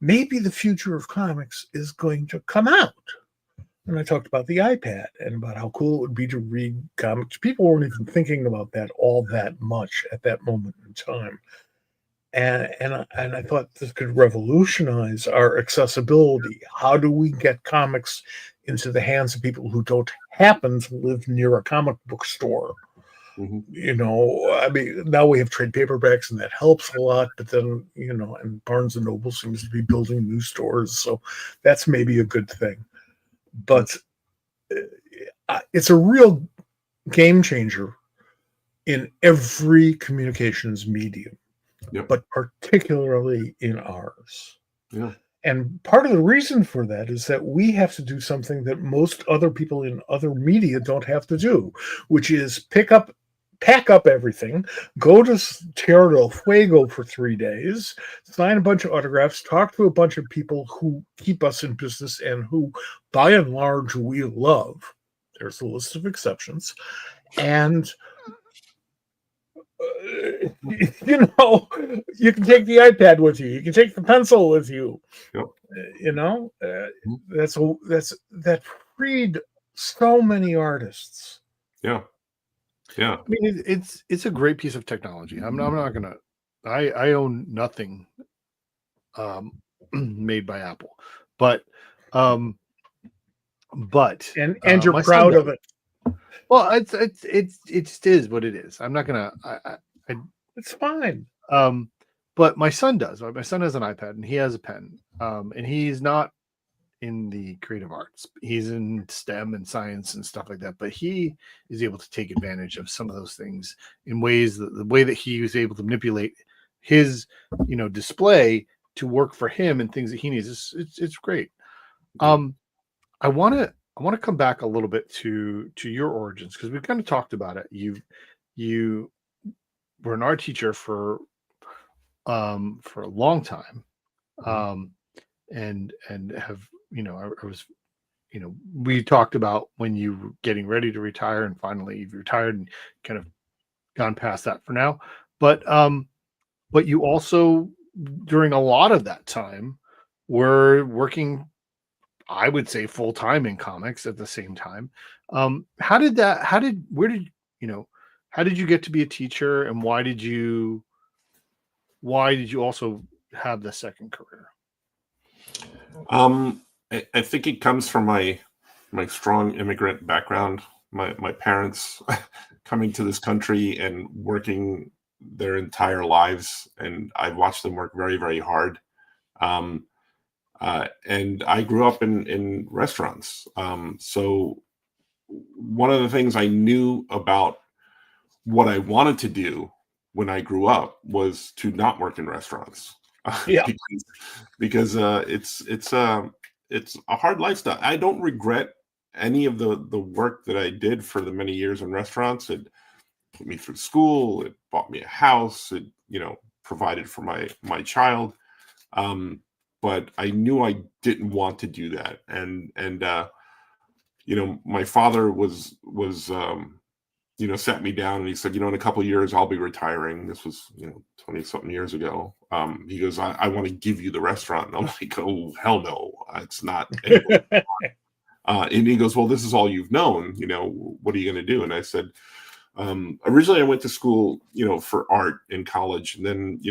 B: maybe the future of comics is going to come out. And I talked about the iPad and about how cool it would be to read comics. People weren't even thinking about that all that much at that moment in time. And I thought this could revolutionize our accessibility. How do we get comics into the hands of people who don't happen to live near a comic book store?
C: Mm-hmm.
B: Now we have trade paperbacks, and that helps a lot. But then, and Barnes and Noble seems to be building new stores, so that's maybe a good thing. But it's a real game changer in every communications medium.
C: Yep.
B: But particularly in ours.
C: Yeah.
B: And part of the reason for that is that we have to do something that most other people in other media don't have to do, which is pack up everything, go to Tierra del Fuego for 3 days, sign a bunch of autographs, talk to a bunch of people who keep us in business and who, by and large, we love. There's a list of exceptions. And you can take the iPad with you. You can take the pencil with you.
C: Yep.
B: That freed so many artists.
C: Yeah. Yeah.
A: It's a great piece of technology. I'm not gonna. I own nothing made by Apple, but
B: you're proud of it.
A: Well, it just is what it is. I'm not gonna.
B: It's fine.
A: But my son does. My son has an iPad and he has a pen. And he's not in the creative arts. He's in STEM and science and stuff like that, but he is able to take advantage of some of those things in ways that the way that he was able to manipulate his, display to work for him and things that he needs. It's great. I want to come back a little bit to your origins, because we've kind of talked about it. You were an art teacher for a long time, and have I was we talked about when you were getting ready to retire, and finally you've retired and kind of gone past that for now. But you also, during a lot of that time, were working, I would say, full time in comics at the same time. How did you get to be a teacher, and why did you also have the second career?
C: I think it comes from my strong immigrant background. My parents coming to this country and working their entire lives, and I watched them work very, very hard. And I grew up in restaurants. So one of the things I knew about what I wanted to do when I grew up was to not work in restaurants.
B: Yeah.
C: because it's a hard lifestyle. I don't regret any of the work that I did for the many years in restaurants. It put me through school. It bought me a house. It provided for my child. But I knew I didn't want to do that. And my father was sat me down and he said, in a couple of years, I'll be retiring. This was, 20 something years ago. He goes, I want to give you the restaurant. And I'm like, oh, hell no, it's not. And he goes, well, this is all you've known, what are you going to do? And I said, originally I went to school, for art in college. And then,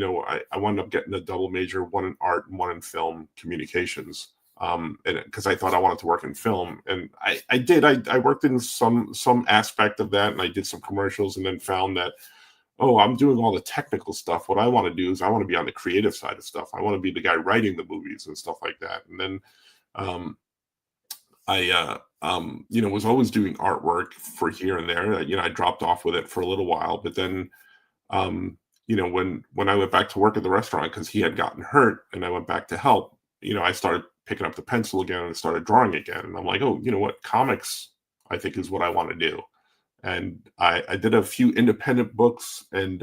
C: I wound up getting a double major, one in art and one in film communications. And because I thought I wanted to work in film, and I did. I worked in some aspect of that, and I did some commercials, and then found that, oh, I'm doing all the technical stuff. What I want to do is I want to be on the creative side of stuff. I want to be the guy writing the movies and stuff like that. And then I was always doing artwork for here and there. I dropped off with it for a little while, but then when I went back to work at the restaurant, because he had gotten hurt and I went back to help, I started picking up the pencil again and started drawing again. And I'm like, oh, you know what? Comics, I think, is what I want to do. And I did a few independent books, and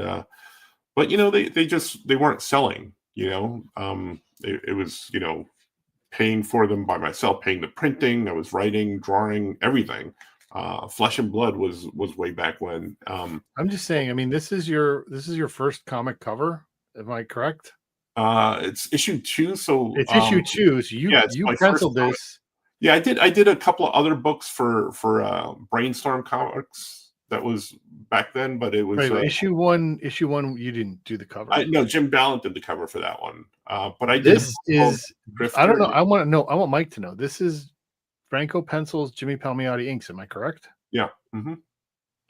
C: but they weren't selling. It was paying for them by myself, paying the printing. I was writing, drawing, everything. Flesh and Blood was way back when.
A: I'm just saying. I mean, this is your first comic cover. Am I correct?
C: It's issue 2, so
A: it's issue 2. So you penciled this.
C: Yeah, I did a couple of other books for Brainstorm Comics. That was back then, but it was
A: right, issue one. You didn't do the cover.
C: No, Jim Ballant did the cover for that one. But I did.
A: This is Grifter. I don't know. I want to know. I want Mike to know. This is Franco pencils, Jimmy Palmiotti inks. Am I correct?
C: Yeah. Mm-hmm.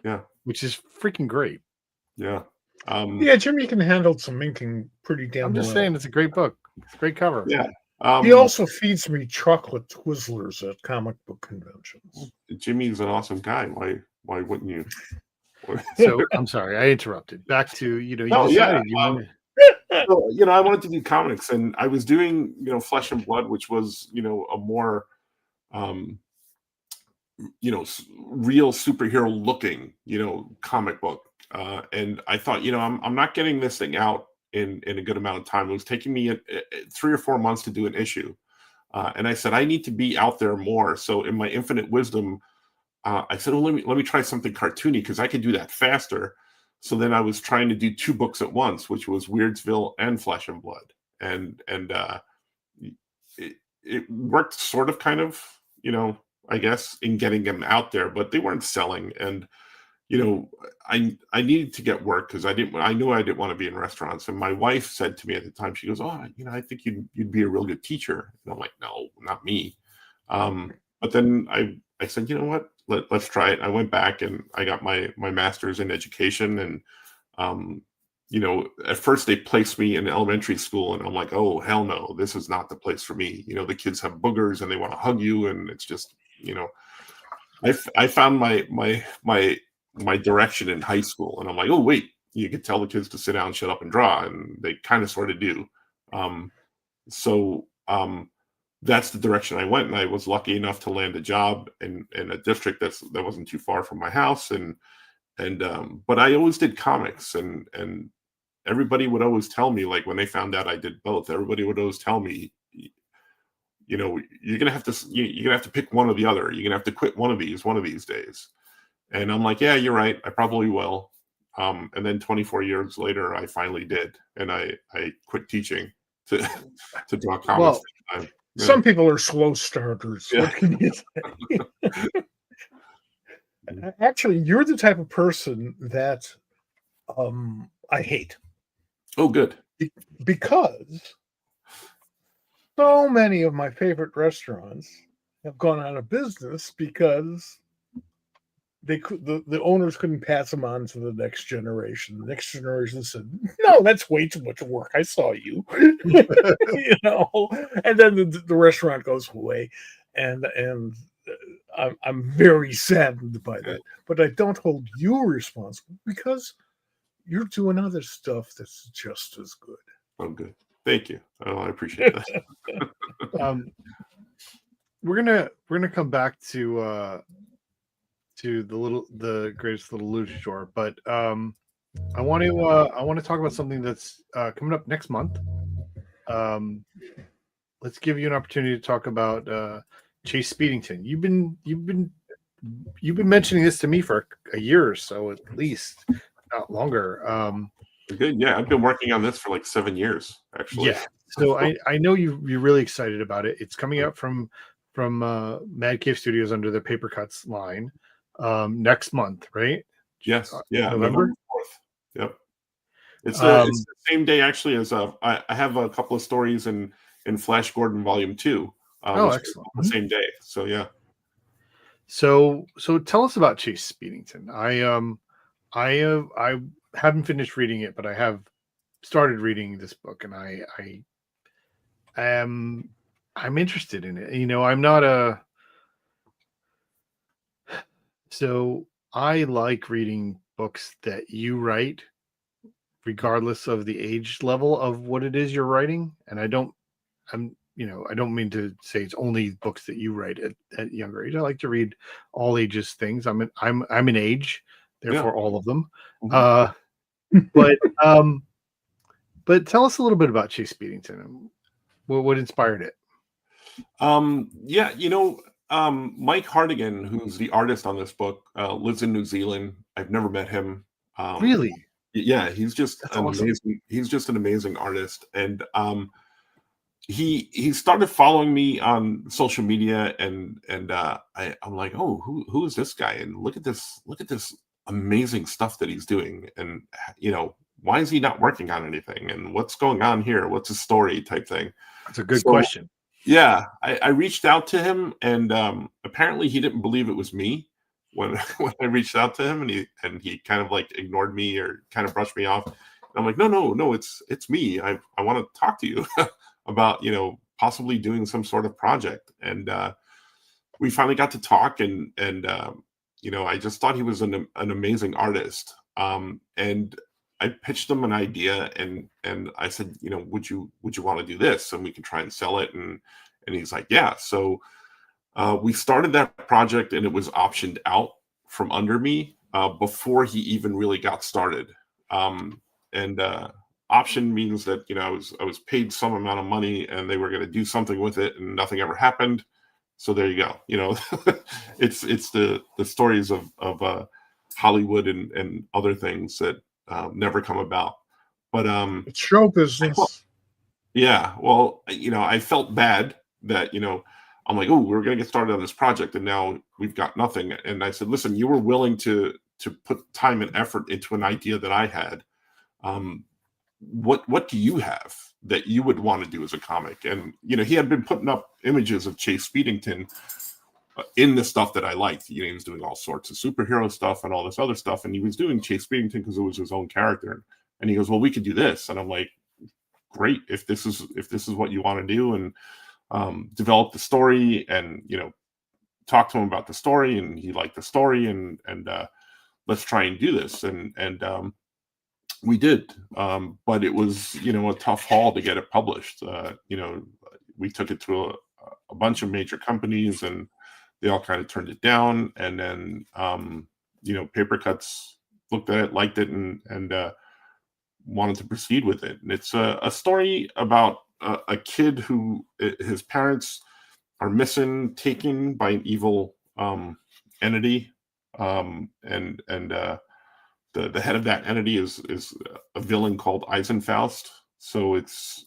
C: Yeah.
A: Which is freaking great.
C: Yeah.
B: Jimmy can handle some inking pretty damn well.
A: I'm just saying, it's a great book. It's a great cover.
C: Yeah.
B: He also feeds me chocolate Twizzlers at comic book conventions.
C: Jimmy's an awesome guy. Why wouldn't you?
A: So I'm sorry, I interrupted. Back to
C: I wanted to do comics, and I was doing Flesh and Blood, which was a more real superhero looking comic book, and I thought I'm not getting this thing out in a good amount of time. It was taking me 3 or 4 months to do an issue, and I said I need to be out there more. So in my infinite wisdom, I said, well, let me try something cartoony, because I could do that faster. So then I was trying to do 2 books at once, which was Weirdsville and Flesh and Blood, and it worked sort of, kind of, I guess, in getting them out there, but they weren't selling. And I needed to get work, because I knew I didn't want to be in restaurants. And my wife said to me at the time, she goes, oh, I think you'd be a real good teacher. And I'm like, no, not me. But then I said, you know what? Let's try it. I went back and I got my master's in education, and at first they placed me in elementary school, and I'm like, oh hell no, this is not the place for me. The kids have boogers and they want to hug you, and it's just, I found my direction in high school, and I'm like, oh wait, you could tell the kids to sit down, shut up, and draw, and they kind of sort of do. So that's the direction I went, and I was lucky enough to land a job in a district that wasn't too far from my house, and but I always did comics, and everybody would always tell me, like when they found out I did both, everybody would always tell me, you're gonna have to pick one or the other. You're gonna have to quit one of these days. And I'm like, yeah, you're right, I probably will. And then 24 years later, I finally did, and I quit teaching to draw comics.
B: Well, some people are slow starters. Yeah. What can you say? Actually, you're the type of person that I hate.
C: Oh, good.
B: Because so many of my favorite restaurants have gone out of business because the owners couldn't pass them on to the next generation. The next generation said, "No, that's way too much work. I saw you," And then the restaurant goes away, and I'm very saddened by that. But I don't hold you responsible because you're doing other stuff that's just as good.
C: Oh, good. Thank you. Oh, I appreciate that.
A: We're gonna come back to the Greatest Little Luchador, but I want to talk about something that's coming up next month. Let's give you an opportunity to talk about Chase Speedington. You've been mentioning this to me for a year or so, at least, not longer.
C: Good. Yeah, I've been working on this for like 7 years, actually.
A: Yeah. So I know you're really excited about it. It's coming out from Mad Cave Studios under the Paper Cuts line next month, right?
C: Yes. Yeah.
A: November
C: 4th. Yep. It's the same day actually as I have a couple of stories in Flash Gordon Volume 2.
A: Excellent.
C: The same day. So yeah.
A: So tell us about Chase Speedington. I haven't finished reading it, but I have started reading this book, and I'm interested in it. I'm not a so I like reading books that you write, regardless of the age level of what it is you're writing. And I don't mean to say it's only books that you write at younger age. I like to read all ages things. I'm an age, therefore all of them. Mm-hmm. But tell us a little bit about Chase Speedington. What inspired it?
C: Mike Hartigan, who's the artist on this book, lives in New Zealand. I've never met him.
A: Really?
C: Yeah, he's just
A: awesome.
C: amazing. He's just an amazing artist, and he started following me on social media, and I'm like, oh, who is this guy? And look at this amazing stuff that he's doing, and why is he not working on anything? And what's going on here? What's his story? Type thing.
A: That's a good question.
C: Yeah, I reached out to him, and apparently he didn't believe it was me when I reached out to him, and he kind of like ignored me or kind of brushed me off. And I'm like, no, it's me. I want to talk to you about possibly doing some sort of project. And we finally got to talk, and I just thought he was an amazing artist. And I pitched him an idea, and I said, would you want to do this, and we can try and sell it? And he's like, yeah. So we started that project, and it was optioned out from under me before he even really got started. Option means that I was paid some amount of money, and they were going to do something with it, and nothing ever happened. So there you go. It's the stories of Hollywood and other things that never come about. But
B: it's show business.
C: Yeah. Well, I felt bad that I'm like, oh, we're going to get started on this project, and now we've got nothing. And I said, listen, you were willing to put time and effort into an idea that I had. What do you have that you would want to do as a comic? And he had been putting up images of Chase Speedington in the stuff that I liked. He was doing all sorts of superhero stuff and all this other stuff, and he was doing Chase Speedington because it was his own character. And he goes, well, we could do this. And I'm like, great, if this is what you want to do. And develop the story, and talk to him about the story, and he liked the story, and let's try and do this. And we did, but it was a tough haul to get it published. We took it to a bunch of major companies, and they all kind of turned it down. And then Paper Cuts looked at it, liked it, and wanted to proceed with it. And it's a story about a kid who his parents are missing, taken by an evil entity, and the head of that entity is a villain called Eisenfaust. So it's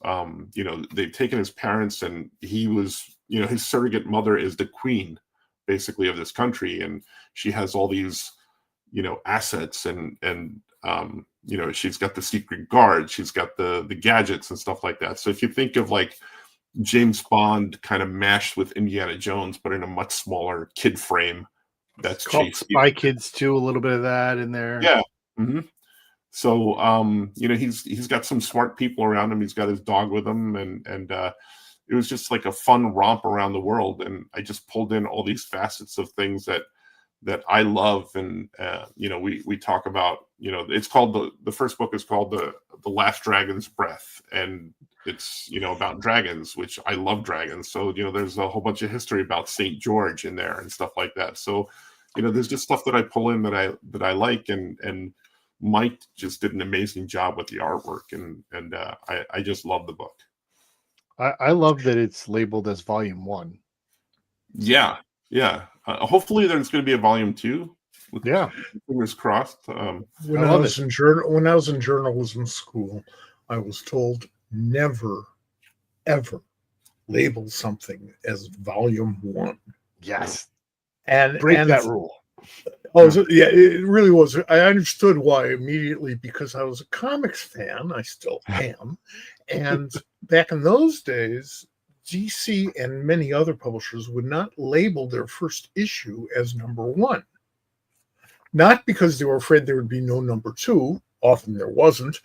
C: they've taken his parents, and he was his surrogate mother is the queen, basically, of this country, and she has all these assets, and she's got the secret guard, she's got the gadgets and stuff like that. So if you think of like James Bond kind of mashed with Indiana Jones, but in a much smaller kid frame, that's
A: Spy Kids too, a little bit of that in there.
C: Yeah. Mm-hmm. So he's got some smart people around him. He's got his dog with him, and it was just like a fun romp around the world. And I just pulled in all these facets of things that I love. And we talk about, it's called the first book is called the Last Dragon's Breath, and it's about dragons, which I love dragons. So there's a whole bunch of history about St. George in there and stuff like that. So there's just stuff that I pull in that I like, and Mike just did an amazing job with the artwork, and I just love the book.
A: I love that it's labeled as volume 1.
C: Yeah. Hopefully there's going to be a volume 2.
A: Yeah,
C: fingers crossed.
B: When I was in journalism school, I was told never, ever label something as volume 1.
A: Yes,
B: and
A: break that rule.
B: Oh, yeah, it really was. I understood why immediately, because I was a comics fan. I still am. And back in those days, DC and many other publishers would not label their first issue as number 1. Not because they were afraid there would be no number 2. Often there wasn't.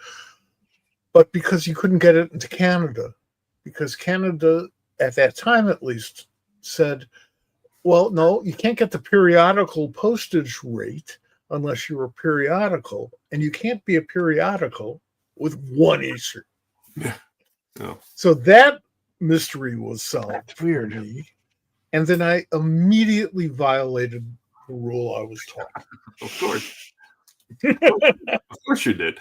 B: But because you couldn't get it into Canada. Because Canada, at that time at least, said, well, no, you can't get the periodical postage rate unless you're a periodical, and you can't be a periodical with 1 issue.
C: Yeah. No.
B: So that mystery was solved.
A: That's weird.
B: For me. And then I immediately violated the rule I was taught.
C: Of course. Of course you did.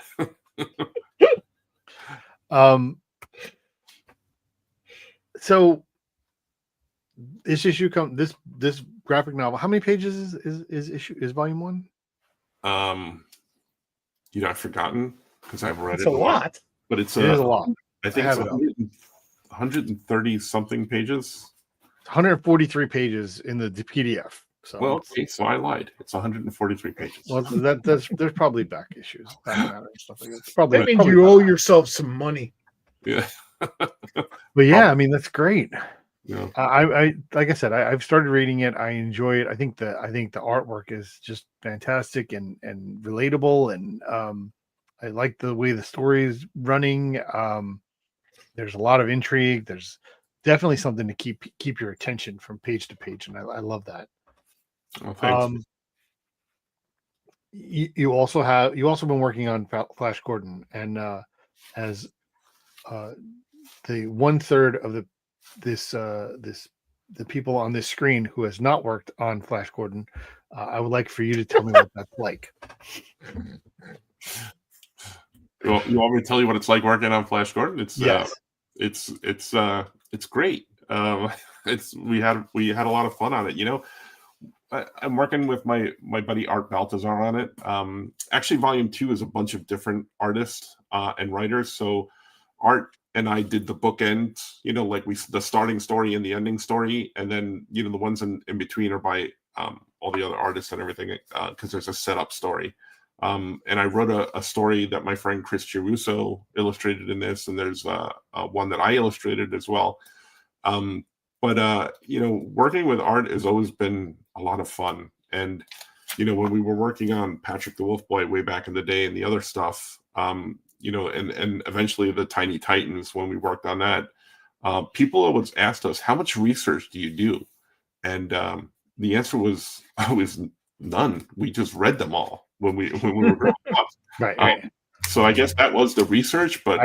A: So this issue this graphic novel, how many pages is volume 1?
C: I've forgotten because I've read
B: it's
C: it
B: a lot.
C: But it's
A: a lot.
C: I think it's 130 something pages.
A: 143 pages in the PDF. So
C: well, okay, so I lied. It's 143 pages.
A: Well, there's probably back issues. Stuff like that. Probably,
B: that means you owe yourself some money.
C: Yeah.
A: But yeah, I mean, that's great.
C: Yeah.
A: I like I said, I've started reading it. I enjoy it. I think the artwork is just fantastic and relatable, and I like the way the story is running. There's a lot of intrigue. There's definitely something to keep your attention from page to page, and I love that.
C: Oh, thanks.
A: You also been working on Flash Gordon, and as the 1/3 of the people on this screen who has not worked on Flash Gordon, I would like for you to tell me what that's like.
C: You want me to tell you what it's like working on Flash Gordon?
A: Yes.
C: It's great. We had a lot of fun on it. I'm working with my buddy Art Baltazar on it. Actually, volume 2 is a bunch of different artists and writers. So Art and I did the bookend, like the starting story and the ending story, and then the ones in between are by all the other artists and everything, because there's a setup story. And I wrote a story that my friend Chris Giruso illustrated in this, and there's one that I illustrated as well. But working with Art has always been a lot of fun. And when we were working on Patrick the Wolf Boy way back in the day and the other stuff, you know, and eventually the Tiny Titans, when we worked on that, people always asked us, how much research do you do? And the answer was always none. We just read them all when we were growing up.
A: Right.
C: So I guess that was the research, but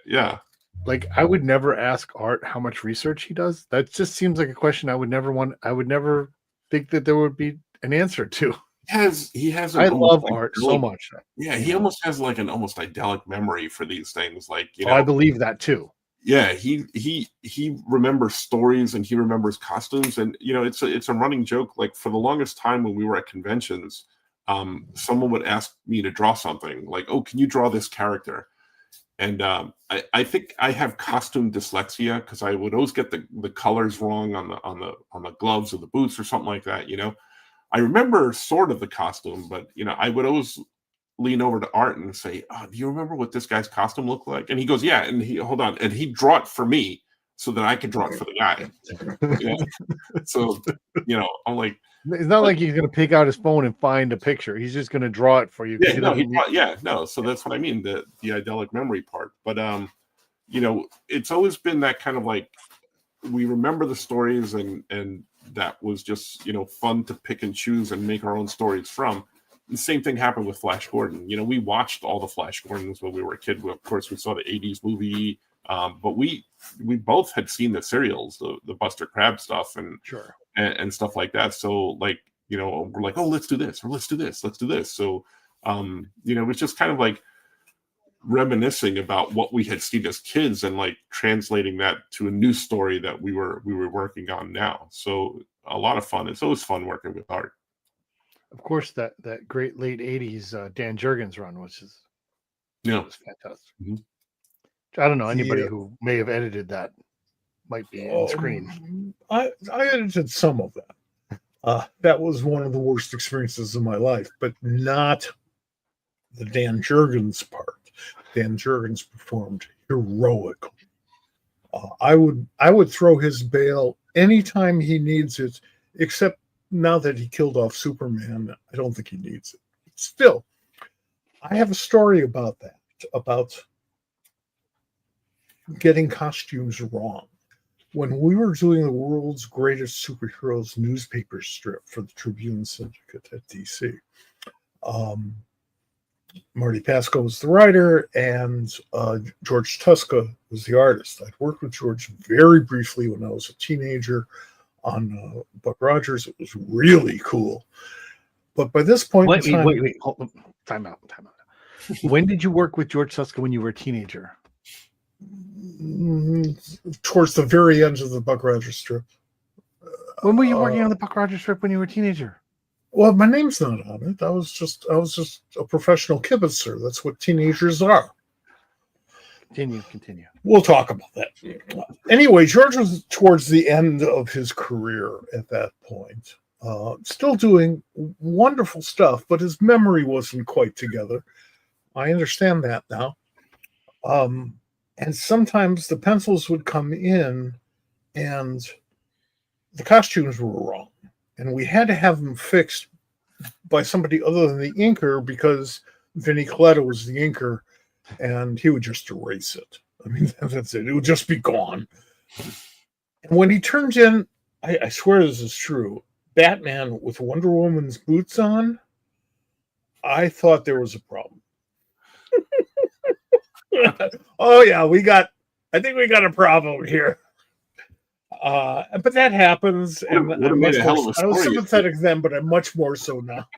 C: yeah.
A: Like, I would never ask Art how much research he does. That just seems like a question I would never think that there would be an answer to.
C: He has
A: I love Art so much.
C: Yeah, he almost has like an almost idyllic memory for these things. Like, you know,
A: I believe that too.
C: Yeah, he remembers stories and he remembers costumes, and you know, it's a running joke. Like, for the longest time when we were at conventions, someone would ask me to draw something, like, "Oh, can you draw this character?" And I think I have costume dyslexia, because I would always get the colors wrong on the gloves or the boots or something like that. You know, I remember sort of the costume, but you know, I would always lean over to Art and say, "Oh, do you remember what this guy's costume looked like?" And he goes, "Yeah." And he'd draw it for me so that I could draw it for the guy. Yeah. So, you know, I'm like,
A: it's not like he's going to pick out his phone and find a picture. He's just going to draw it for you.
C: So that's what I mean, the idyllic memory part. But you know, it's always been that kind of like, we remember the stories, and that was just, you know, fun to pick and choose and make our own stories from. The same thing happened with Flash Gordon. You know, we watched all the Flash Gordons when we were a kid. Of course, we saw the 80s movie, but we both had seen the serials, the Buster Crabbe stuff and stuff like that. So, like, you know, we're like, "Oh, let's do this, or let's do this, let's do this." So, you know, it's just kind of like reminiscing about what we had seen as kids and like translating that to a new story that we were working on now. So, a lot of fun. It's always fun working with Art.
A: Of course, that great late 80s Dan Jurgens run, which was fantastic.
C: Mm-hmm.
A: I don't know, anybody who may have edited that might be on screen.
B: I edited some of that. That was one of the worst experiences of my life, but not the Dan Jurgens part. Dan Jurgens performed heroically. I would throw his bail anytime he needs it, except now that he killed off Superman. I don't think he needs it. Still, I have a story about that, about getting costumes wrong. When we were doing the world's greatest superheroes newspaper strip for the Tribune Syndicate at DC, Marty Pasco was the writer, and George Tuska was the artist. I'd worked with George very briefly when I was a teenager on Buck Rogers. It was really cool. But by this point
A: wait, hold on. Time out. When did you work with George Tuska? When you were a teenager?
B: Towards the very end of the Buck Rogers strip.
A: When were you working on the Buck Rogers strip when you were a teenager?
B: Well, my name's not on it. I was just a professional kibitzer. That's what teenagers are.
A: Continue.
B: We'll talk about that. Anyway, George was towards the end of his career at that point. Still doing wonderful stuff, but his memory wasn't quite together. I understand that now. And sometimes the pencils would come in and the costumes were wrong. And we had to have them fixed by somebody other than the inker, because Vinnie Coletta was the inker and he would just erase it. I mean, that's it. It would just be gone. And when he turned in, I swear this is true, Batman with Wonder Woman's boots on, I thought there was a problem. Oh yeah, I think we got a problem here. But that happens, and I was sympathetic then, but I'm much more so now.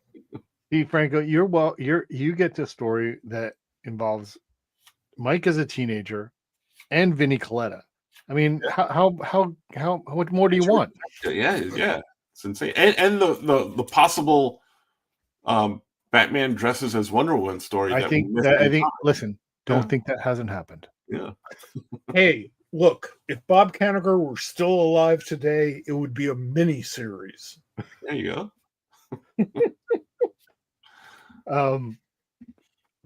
A: See, Franco, you get to a story that involves Mike as a teenager and Vinnie Coletta. I mean, how what more do you want?
C: Yeah, it's insane. And the possible Batman dresses as Wonder Woman story.
A: I think. Listen, don't think that hasn't happened.
C: Yeah.
B: Hey, look, if Bob Kanigher were still alive today, it would be a mini series.
C: There you
B: go.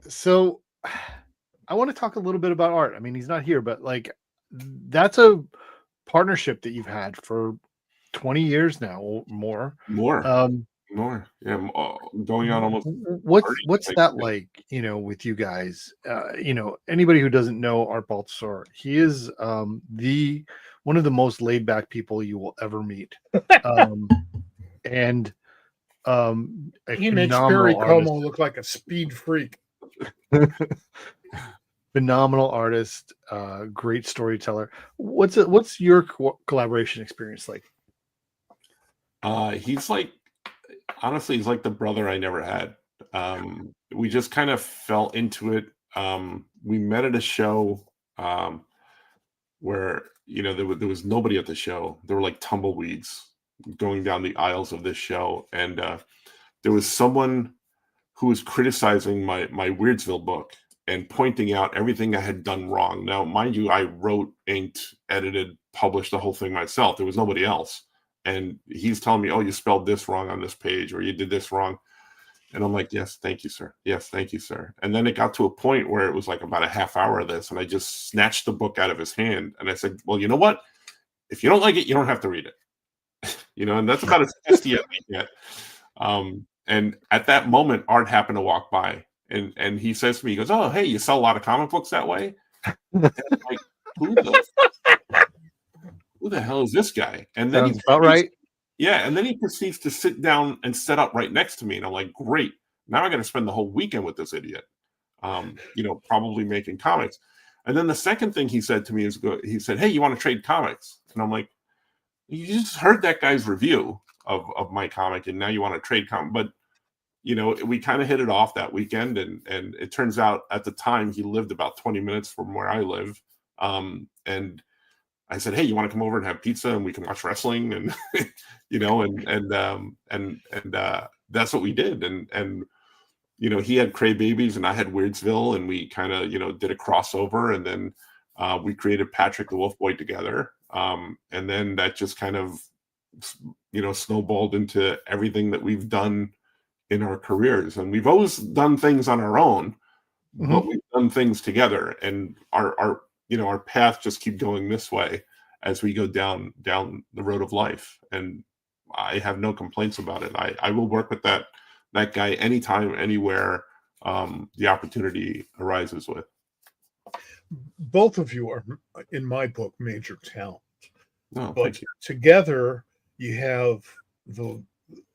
A: So I want to talk a little bit about Art. I mean, he's not here, but like, that's a partnership that you've had for 20 years now or more.
C: more. Yeah, going on almost 30,
A: What's
C: like,
A: that like, with you guys? Anybody who doesn't know Art Baltasar, he is the one of the most laid back people you will ever meet. And a
B: He makes Barry
A: phenomenal artist.
B: Como look like a speed freak.
A: Phenomenal artist, great storyteller. What's your collaboration experience like?
C: he's like, honestly, he's like the brother I never had. We just kind of fell into it. We met at a show where there was nobody at the show. There were like tumbleweeds going down the aisles of this show, and there was someone who was criticizing my Weirdsville book and pointing out everything I had done wrong. Now, mind you, I wrote, inked, edited, published the whole thing myself. There was nobody else. And he's telling me, oh, you spelled this wrong on this page, or you did this wrong. And I'm like, yes, thank you, sir. Yes, thank you, sir. And then it got to a point where it was like about a half hour of this, and I just snatched the book out of his hand. And I said, well, you know what? If you don't like it, you don't have to read it. And that's about as testy as we get. And at that moment, Art happened to walk by, and he says to me, he goes, oh, hey, you sell a lot of comic books that way? And I'm like, who the hell is this guy? And then
A: Sounds about right.
C: Yeah, and then he proceeds to sit down and set up right next to me, and I'm like, great. Now I got to spend the whole weekend with this idiot, probably making comics. And then the second thing he said to me is, he said, hey, you want to trade comics? And I'm like, you just heard that guy's review of my comic, and now you want to trade comic. But we kind of hit it off that weekend, and it turns out at the time he lived about 20 minutes from where I live. And I said, hey, you want to come over and have pizza and we can watch wrestling? And and that's what we did. And he had Cray Babies and I had Weirdsville, and we kind of did a crossover, and then we created Patrick the Wolf Boy together. And then that just kind of snowballed into everything that we've done in our careers. And we've always done things on our own, but we've done things together, and our path just keep going this way as we go down the road of life. And I have no complaints about it. I will work with that guy anytime, anywhere the opportunity arises with.
B: Both of you are, in my book, major talent.
C: Oh,
B: but together you have the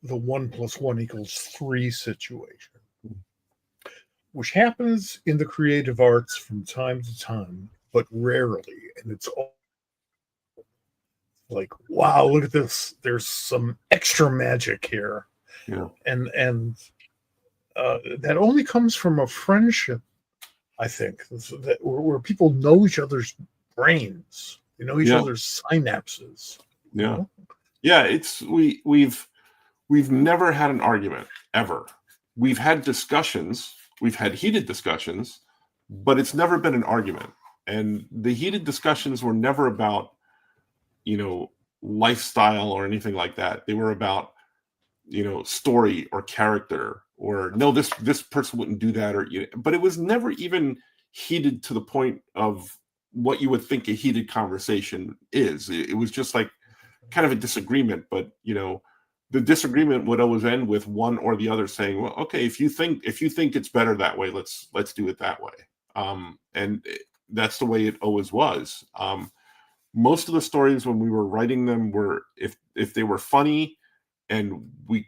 B: 1 + 1 = 3 situation, which happens in the creative arts from time to time, but rarely. And it's all like, wow, look at this. There's some extra magic here.
C: Yeah.
B: And that only comes from a friendship, I think, where people know each other's brains, they know each other's synapses.
C: Yeah. Yeah, we've never had an argument, ever. We've had discussions, we've had heated discussions, but it's never been an argument. And the heated discussions were never about, lifestyle or anything like that. They were about, story or character, or no, this person wouldn't do that, or but it was never even heated to the point of what you would think a heated conversation is. It was just like kind of a disagreement, but the disagreement would always end with one or the other saying, well, okay, if you think it's better that way, let's do it that way. And that's the way it always was. Most of the stories when we were writing them were, if they were funny and we,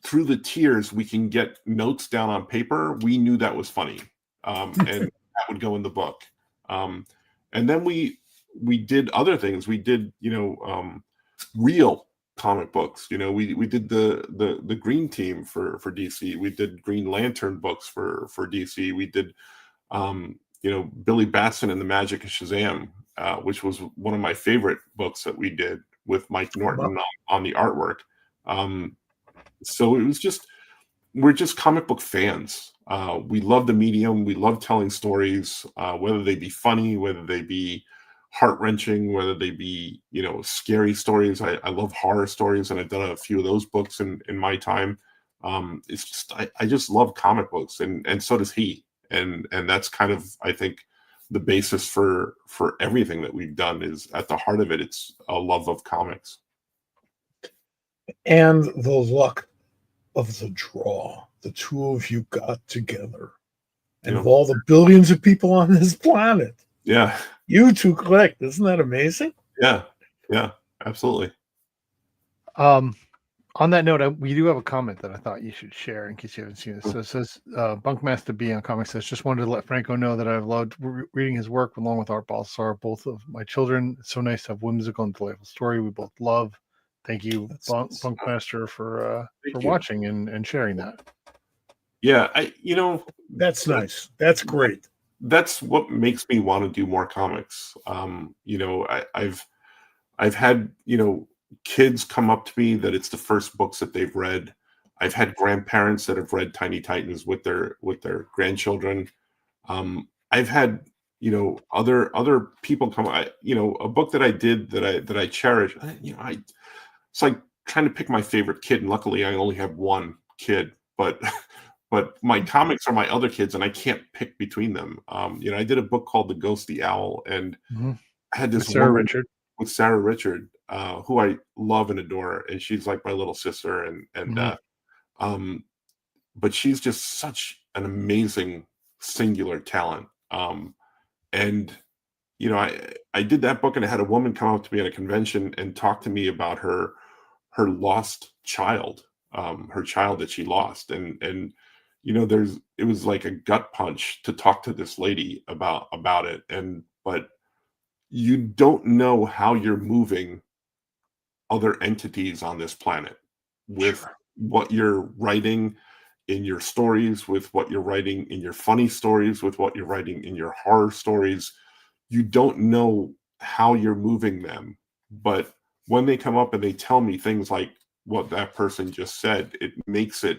C: through the tears, we can get notes down on paper, we knew that was funny. And that would go in the book. And then we did other things. We did, real comic books. We did the Green Team for DC. We did Green Lantern books for DC. We did, Billy Batson and the Magic of Shazam, which was one of my favorite books that we did with Mike Norton on the artwork. So it was just, we're just comic book fans. We love the medium. We love telling stories, whether they be funny, whether they be heart-wrenching, whether they be, scary stories. I love horror stories, and I've done a few of those books in my time. It's just, I just love comic books, and so does he. And that's kind of, I think, the basis for everything that we've done. Is at the heart of it, it's a love of comics.
B: And the luck of the draw the two of you got together. And
C: Yeah.
B: of all the billions of people on this planet,
C: Yeah.
B: you two clicked. Isn't that amazing?
C: Yeah. Yeah. Absolutely.
A: On that note, we do have a comment that I thought you should share in case you haven't seen it. So it says, Bunkmaster B on Comics says, just wanted to let Franco know that I've loved reading his work along with Art Balsar, both of my children. It's so nice to have whimsical and delightful story we both love. Thank you, Bunkmaster, for watching and sharing that.
C: Yeah,
B: that's nice. That's great.
C: That's what makes me want to do more comics. I've had, kids come up to me that it's the first books that they've read. I've had grandparents that have read Tiny Titans with their grandchildren. I've had, other people come. A book that I did that I cherish. It's like trying to pick my favorite kid, and luckily I only have one kid. But my comics are my other kids, and I can't pick between them. I did a book called The Ghosty Owl, and I had this
A: Sarah Richard.
C: With Sarah Richard, who I love and adore, and she's like my little sister, but she's just such an amazing singular talent. I did that book, and I had a woman come up to me at a convention and talk to me about her lost child, her child that she lost, and it was like a gut punch to talk to this lady about it, but you don't know how you're moving other entities on this planet with what you're writing in your stories, with what you're writing in your funny stories, with what you're writing in your horror stories. You don't know how you're moving them. But when they come up and they tell me things like what that person just said, it makes it,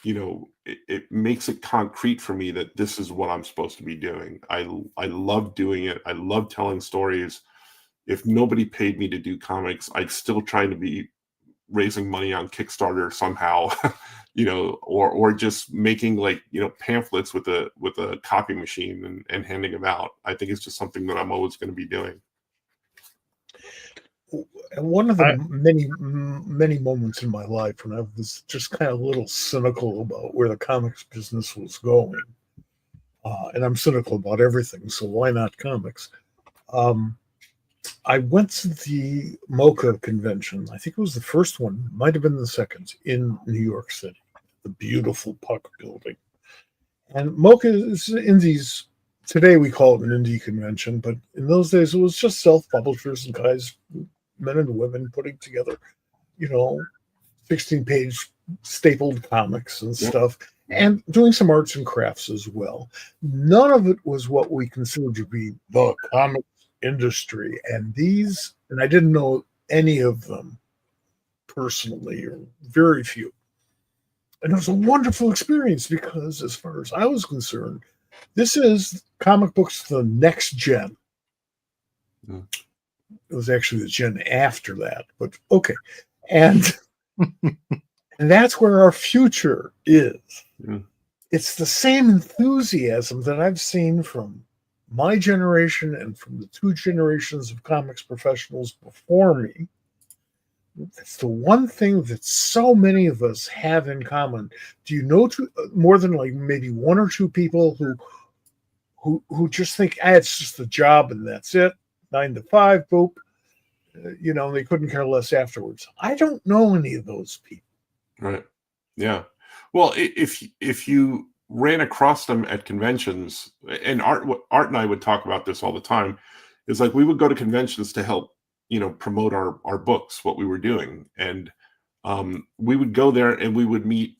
C: it makes it concrete for me that this is what I'm supposed to be doing. I love doing it. I love telling stories. If nobody paid me to do comics, I'd still try to be raising money on Kickstarter somehow, or just making pamphlets with a copy machine and handing them out. I think it's just something that I'm always going to be doing.
B: And one of the many moments in my life when I was just kind of a little cynical about where the comics business was going, and I'm cynical about everything, so why not comics? I went to the MoCA convention. I think it was the first one, might have been the second, in New York City, the beautiful Puck building. And MoCA is indies. Today we call it an indie convention, but in those days it was just self-publishers and guys, men and women, putting together, 16-page stapled comics and stuff, and doing some arts and crafts as well. None of it was what we consider to be the comic industry, and I didn't know any of them personally, or very few. And it was a wonderful experience because, as far as I was concerned, this is comic books the next gen. It was actually the gen after that, but okay. And and that's where our future is. It's the same enthusiasm that I've seen from my generation and from the two generations of comics professionals before me. It's the one thing that so many of us have in common. Do you know more than maybe one or two people who just think, it's just a job and that's it, 9 to 5, boop. They couldn't care less afterwards. I don't know any of those people.
C: Right. Yeah. Well, if you ran across them at conventions, and Art and I would talk about this all the time, is like we would go to conventions to help, promote our books, what we were doing. And we would go there and we would meet,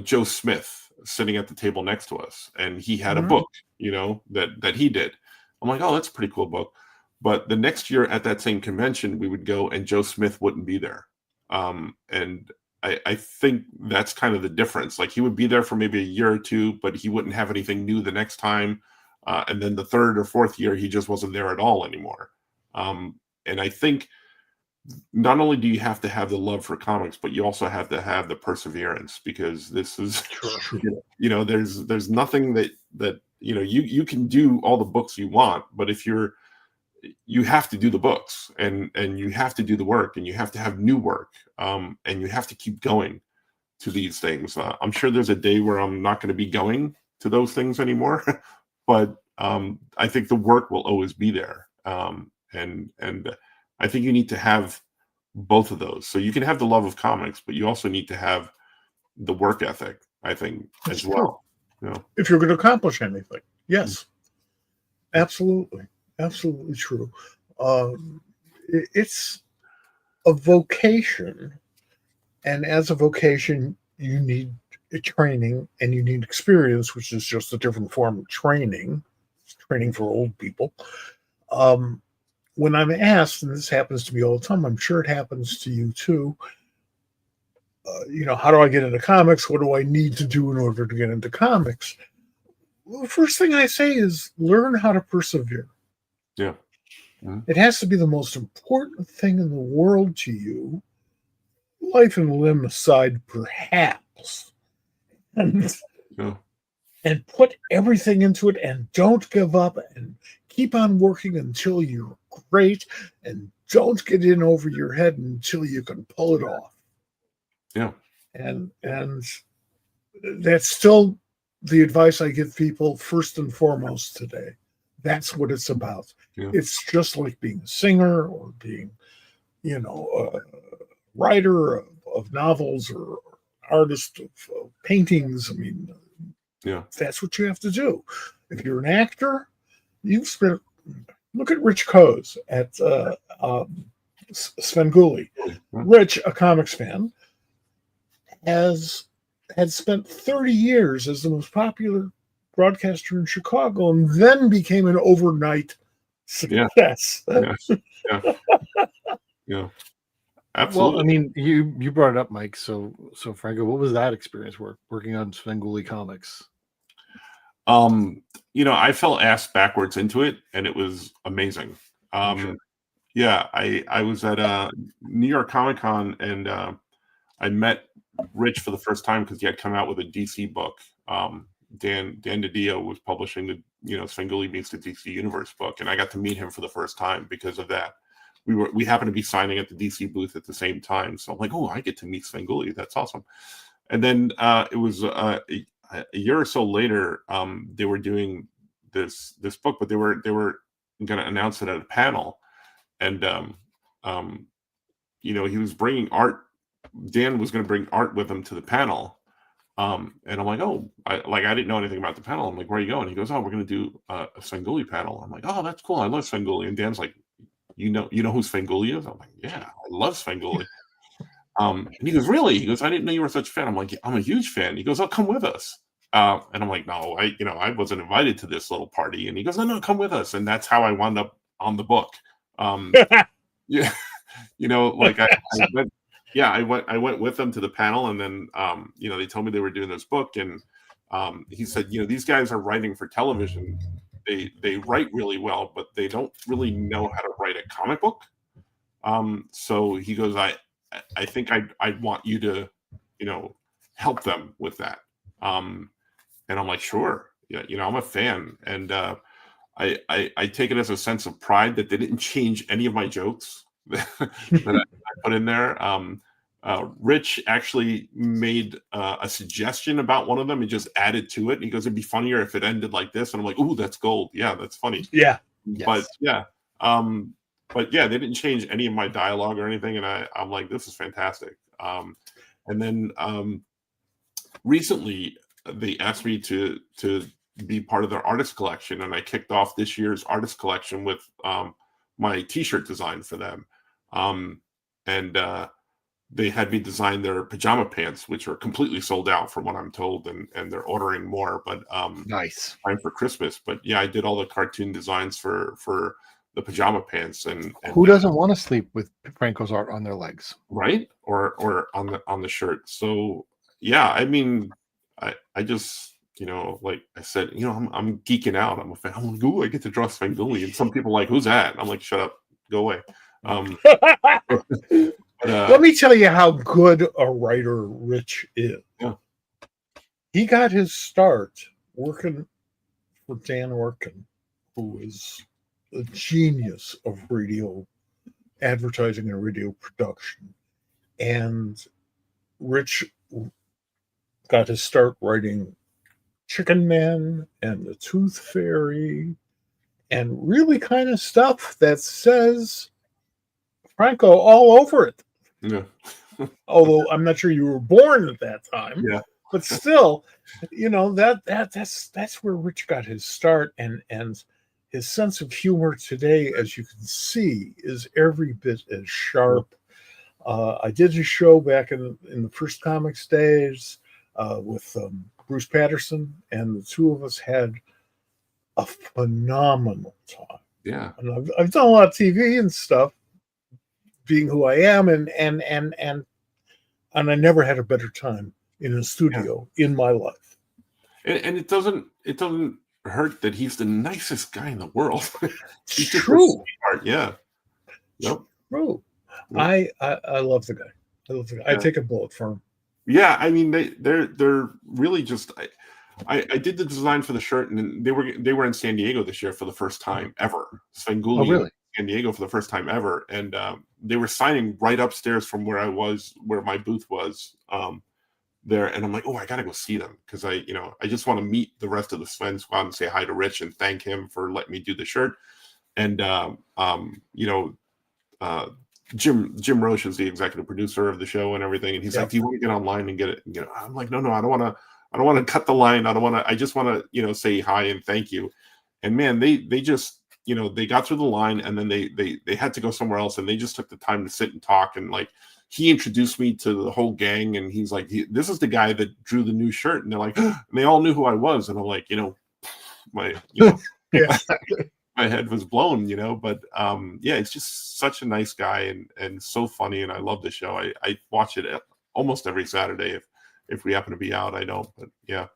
C: Joe Smith sitting at the table next to us. And he had a book, that he did. I'm like, oh, that's a pretty cool book. But the next year at that same convention, we would go and Joe Smith wouldn't be there. And I think that's kind of the difference. Like he would be there for maybe a year or two, but he wouldn't have anything new the next time. And then the third or fourth year, he just wasn't there at all anymore. And I think not only do you have to have the love for comics, but you also have to have the perseverance, because this is, there's nothing that you can do all the books you want, but if you have to do the books and you have to do the work, and you have to have new work, and you have to keep going. to these things. I'm sure there's a day where I'm not going to be going to those things anymore, but I think the work will always be there. And I think you need to have both of those. So you can have the love of comics, but you also need to have the work ethic, I think,
B: That's
C: as well. You know?
B: If you're going to accomplish anything. Yes. Absolutely. Absolutely true. It's a vocation. And as a vocation, you need a training and you need experience, which is just a different form of training. It's training for old people. When I'm asked, and this happens to me all the time, I'm sure it happens to you too, how do I get into comics? What do I need to do in order to get into comics? Well, the first thing I say is learn how to persevere.
C: Yeah. Mm-hmm.
B: It has to be the most important thing in the world to you, life and limb aside, perhaps. And put everything into it and don't give up and keep on working until you're great and don't get in over your head until you can pull it off.
C: Yeah.
B: And that's still the advice I give people first and foremost today. That's what it's about.
C: Yeah.
B: It's just like being a singer or being, a writer of novels or artist of paintings. I mean, that's what you have to do. If you're an actor, look at Rich Coase at Svengoolie. Rich, a comics fan, had spent 30 years as the most popular broadcaster in Chicago and then became an overnight success.
C: Yeah. Absolutely.
A: Well, I mean, you brought it up, Mike. So Franco, what was that experience working on Svengoolie Comics?
C: I fell ass backwards into it, and it was amazing.
A: Sure.
C: Yeah, I was at New York Comic Con, and I met Rich for the first time because he had come out with a DC book. Dan DiDio was publishing the Svengoolie Meets the DC Universe book, and I got to meet him for the first time because of that. We happened to be signing at the DC booth at the same time, so I'm like, oh, I get to meet Svengoolie. That's awesome. And then it was a year or so later, they were doing this book, but they were going to announce it at a panel, and he was bringing art. Dan was going to bring art with him to the panel, and I'm like, oh, I didn't know anything about the panel. I'm like, where are you going? He goes, oh, we're going to do a Svengoolie panel. I'm like, oh, that's cool. I love Svengoolie. And Dan's like, you know who Svengoolie is? I'm like, yeah, I love Svengoolie. And he goes, really? He goes, I didn't know you were such a fan. I'm like, yeah, I'm a huge fan. He goes, oh, come with us. And I'm like, no, I wasn't invited to this little party. And he goes, no, come with us. And that's how I wound up on the book. Yeah, I went with them to the panel, and then they told me they were doing this book, and he said, these guys are writing for television. They write really well, but they don't really know how to write a comic book. So he goes, I think I'd want you to, help them with that. And I'm like, sure. Yeah, I'm a fan, and I take it as a sense of pride that they didn't change any of my jokes that I put in there. Rich actually made a suggestion about one of them and just added to it. And he goes, it'd be funnier if it ended like this. And I'm like, ooh, that's gold. Yeah, that's funny.
B: Yeah.
C: But yeah. But yeah, they didn't change any of my dialogue or anything. And I'm like, this is fantastic. And then recently they asked me to be part of their artist collection. And I kicked off this year's artist collection with my t-shirt design for them. And they had me design their pajama pants, which are completely sold out from what I'm told, and they're ordering more, but
A: nice
C: time for Christmas. But yeah, I did all the cartoon designs for the pajama pants, and
A: who doesn't want to sleep with Franco's art on their legs,
C: right? Or on the shirt. So yeah, I mean, I just, like I said, I'm geeking out. I'm a fan. I'm like, ooh, I get to draw Svengoolie, and some people are like, who's that? And I'm like, shut up, go away.
B: Let me tell you how good a writer Rich is.
C: Yeah.
B: He got his start working for Dan Orkin, who is a genius of radio advertising and radio production. And Rich got his start writing Chicken Man and the Tooth Fairy, and really kind of stuff that says Franco all over it.
C: Yeah.
B: Although I'm not sure you were born at that time,
C: Yeah.
B: but still, that's where Rich got his start, and his sense of humor today, as you can see, is every bit as sharp. I did a show back in the first comics days with Bruce Patterson, and the two of us had a phenomenal time.
C: Yeah.
B: And I've done a lot of TV and stuff, being who I am, and I never had a better time in a studio in my life.
C: And it doesn't hurt that he's the nicest guy in the world. He's
B: True.
C: Yeah. Yep.
B: True. Yep. I love the guy. I love the guy. I take a bullet for him.
C: Yeah, I mean they're really just. I did the design for the shirt, and they were in San Diego this year for the first time ever. Sven Gulli
A: really?
C: San Diego for the first time ever, and they were signing right upstairs from where my booth was there, and I'm like, oh, I gotta go see them, because I just want to meet the rest of the Sven squad and say hi to Rich and thank him for letting me do the shirt. And Jim Roche is the executive producer of the show and everything, and he's like, do you want to get online and get it? I'm like, no, I don't want to cut the line. I just want to say hi and thank you. And man, they just they got through the line, and then they had to go somewhere else, and they just took the time to sit and talk. And like, he introduced me to the whole gang, and he's like, this is the guy that drew the new shirt. And they're like, and they all knew who I was. And I'm like, my my head was blown, but it's just such a nice guy and so funny. And I love the show. I watch it almost every Saturday. If we happen to be out, I don't, but yeah.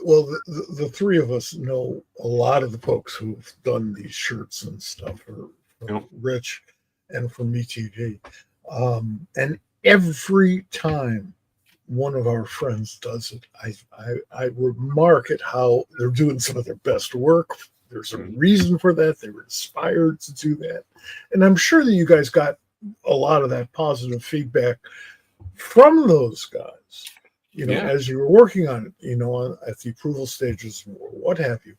B: Well, the three of us know a lot of the folks who've done these shirts and stuff for Rich and for MeTV. And every time one of our friends does it, I remark at how they're doing some of their best work. There's a reason for that. They were inspired to do that. And I'm sure that you guys got a lot of that positive feedback from those guys, as you were working on it, at the approval stages or what have you.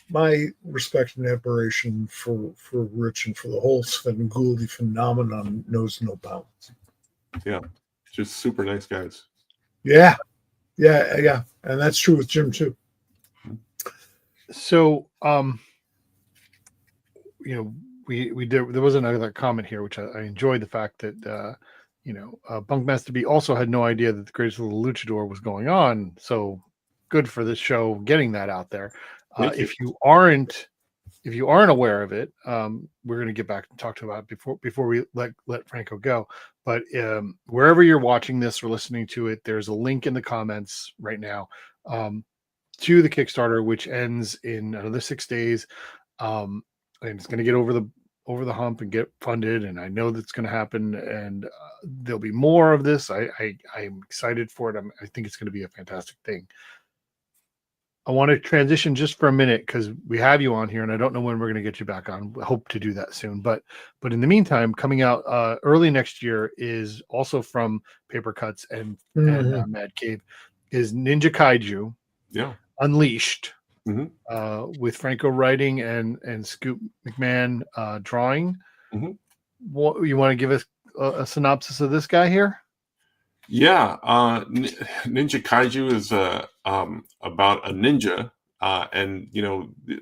B: My respect and admiration for Rich and for the whole Sven Gulli phenomenon knows no bounds.
C: Yeah, just super nice guys.
B: Yeah. And that's true with Jim too.
A: So, we did. There was another comment here, which I enjoyed the fact that Bunkmaster B also had no idea that the Greatest Luchador was going on. So good for this show getting that out there. If you aren't aware of it, we're going to get back and talk about it before we let Franco go. But wherever you're watching this or listening to it, there's a link in the comments right now to the Kickstarter, which ends in another 6 days, and it's going to get over the hump and get funded. And I know that's going to happen, and there'll be more of this. I'm excited for it. I think it's going to be a fantastic thing. I want to transition just for a minute because we have you on here, and I don't know when we're going to get you back on. I hope to do that soon. But in the meantime, coming out early next year is also from Paper Cuts and Mad Cave is Ninja Kaiju.
C: Yeah.
A: Unleashed. With Franco writing and Scoop McMahon drawing. What you want to give us a synopsis of this guy here?
C: Yeah, Ninja Kaiju is about a ninja, and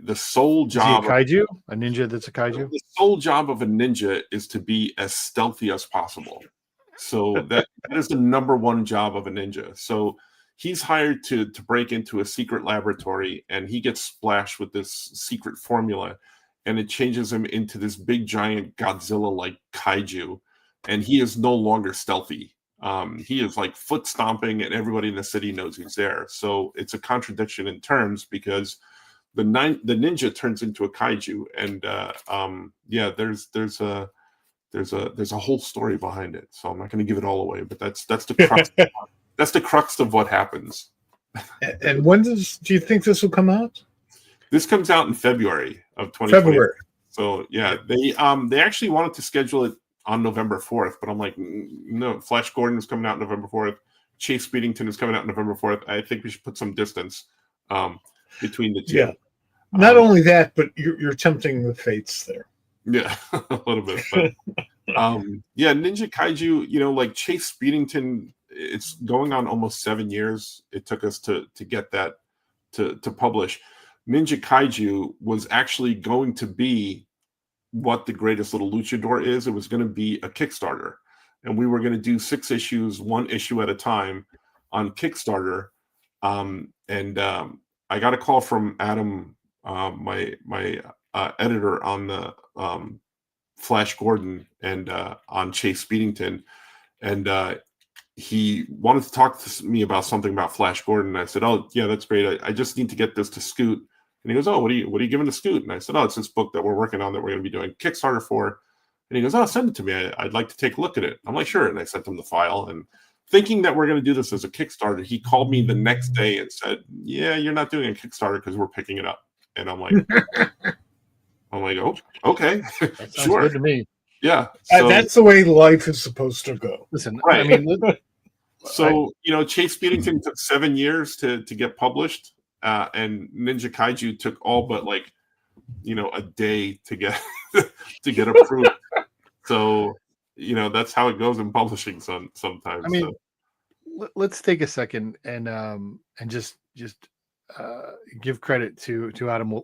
C: the sole job
A: is he a kaiju, a ninja that's a kaiju.
C: The sole job of a ninja is to be as stealthy as possible. So that is the number one job of a ninja. So he's hired to break into a secret laboratory, and he gets splashed with this secret formula, and it changes him into this big giant Godzilla-like kaiju, and he is no longer stealthy. He is like foot stomping, and everybody in the city knows he's there. So it's a contradiction in terms because the ninja turns into a kaiju, and there's a whole story behind it. So I'm not going to give it all away, but that's the crux. That's the crux of what happens.
B: And when do you think this will come out?
C: This comes out in February of 2020.
B: February.
C: So yeah, they actually wanted to schedule it on November 4th, but I'm like, no, Flash Gordon is coming out November 4th. Chase Speedington is coming out November 4th. I think we should put some distance between the two.
B: Yeah. Not only that, but you're tempting the fates there.
C: Yeah, a little bit. But yeah, Ninja Kaiju, like Chase Speedington, it's going on almost 7 years. It took us to get that to publish. Ninja Kaiju was actually going to be what the Greatest Little Luchador is. It was going to be a Kickstarter, and we were going to do 6 issues, 1 issue at a time on Kickstarter. I got a call from Adam, my editor on the Flash Gordon and on Chase Speedington, and he wanted to talk to me about something about Flash Gordon. And I said, "Oh, yeah, that's great. I just need to get this to Scoot." And he goes, "Oh, what are you giving to Scoot?" And I said, "Oh, it's this book that we're working on that we're going to be doing Kickstarter for." And he goes, "Oh, send it to me. I'd like to take a look at it." I'm like, "Sure." And I sent him the file. And thinking that we're going to do this as a Kickstarter, he called me the next day and said, "Yeah, you're not doing a Kickstarter because we're picking it up." And I'm like, "Oh, okay,
A: That sounds
C: sure."
A: good to me.
C: Yeah, so,
B: that's the way life is supposed to go.
A: Listen,
C: right.
A: I mean,
C: so Chase Speedington took 7 years to get published, and Ninja Kaiju took all but a day to get to get approved. So that's how it goes in publishing sometimes.
A: I mean, let's take a second and just give credit to Adam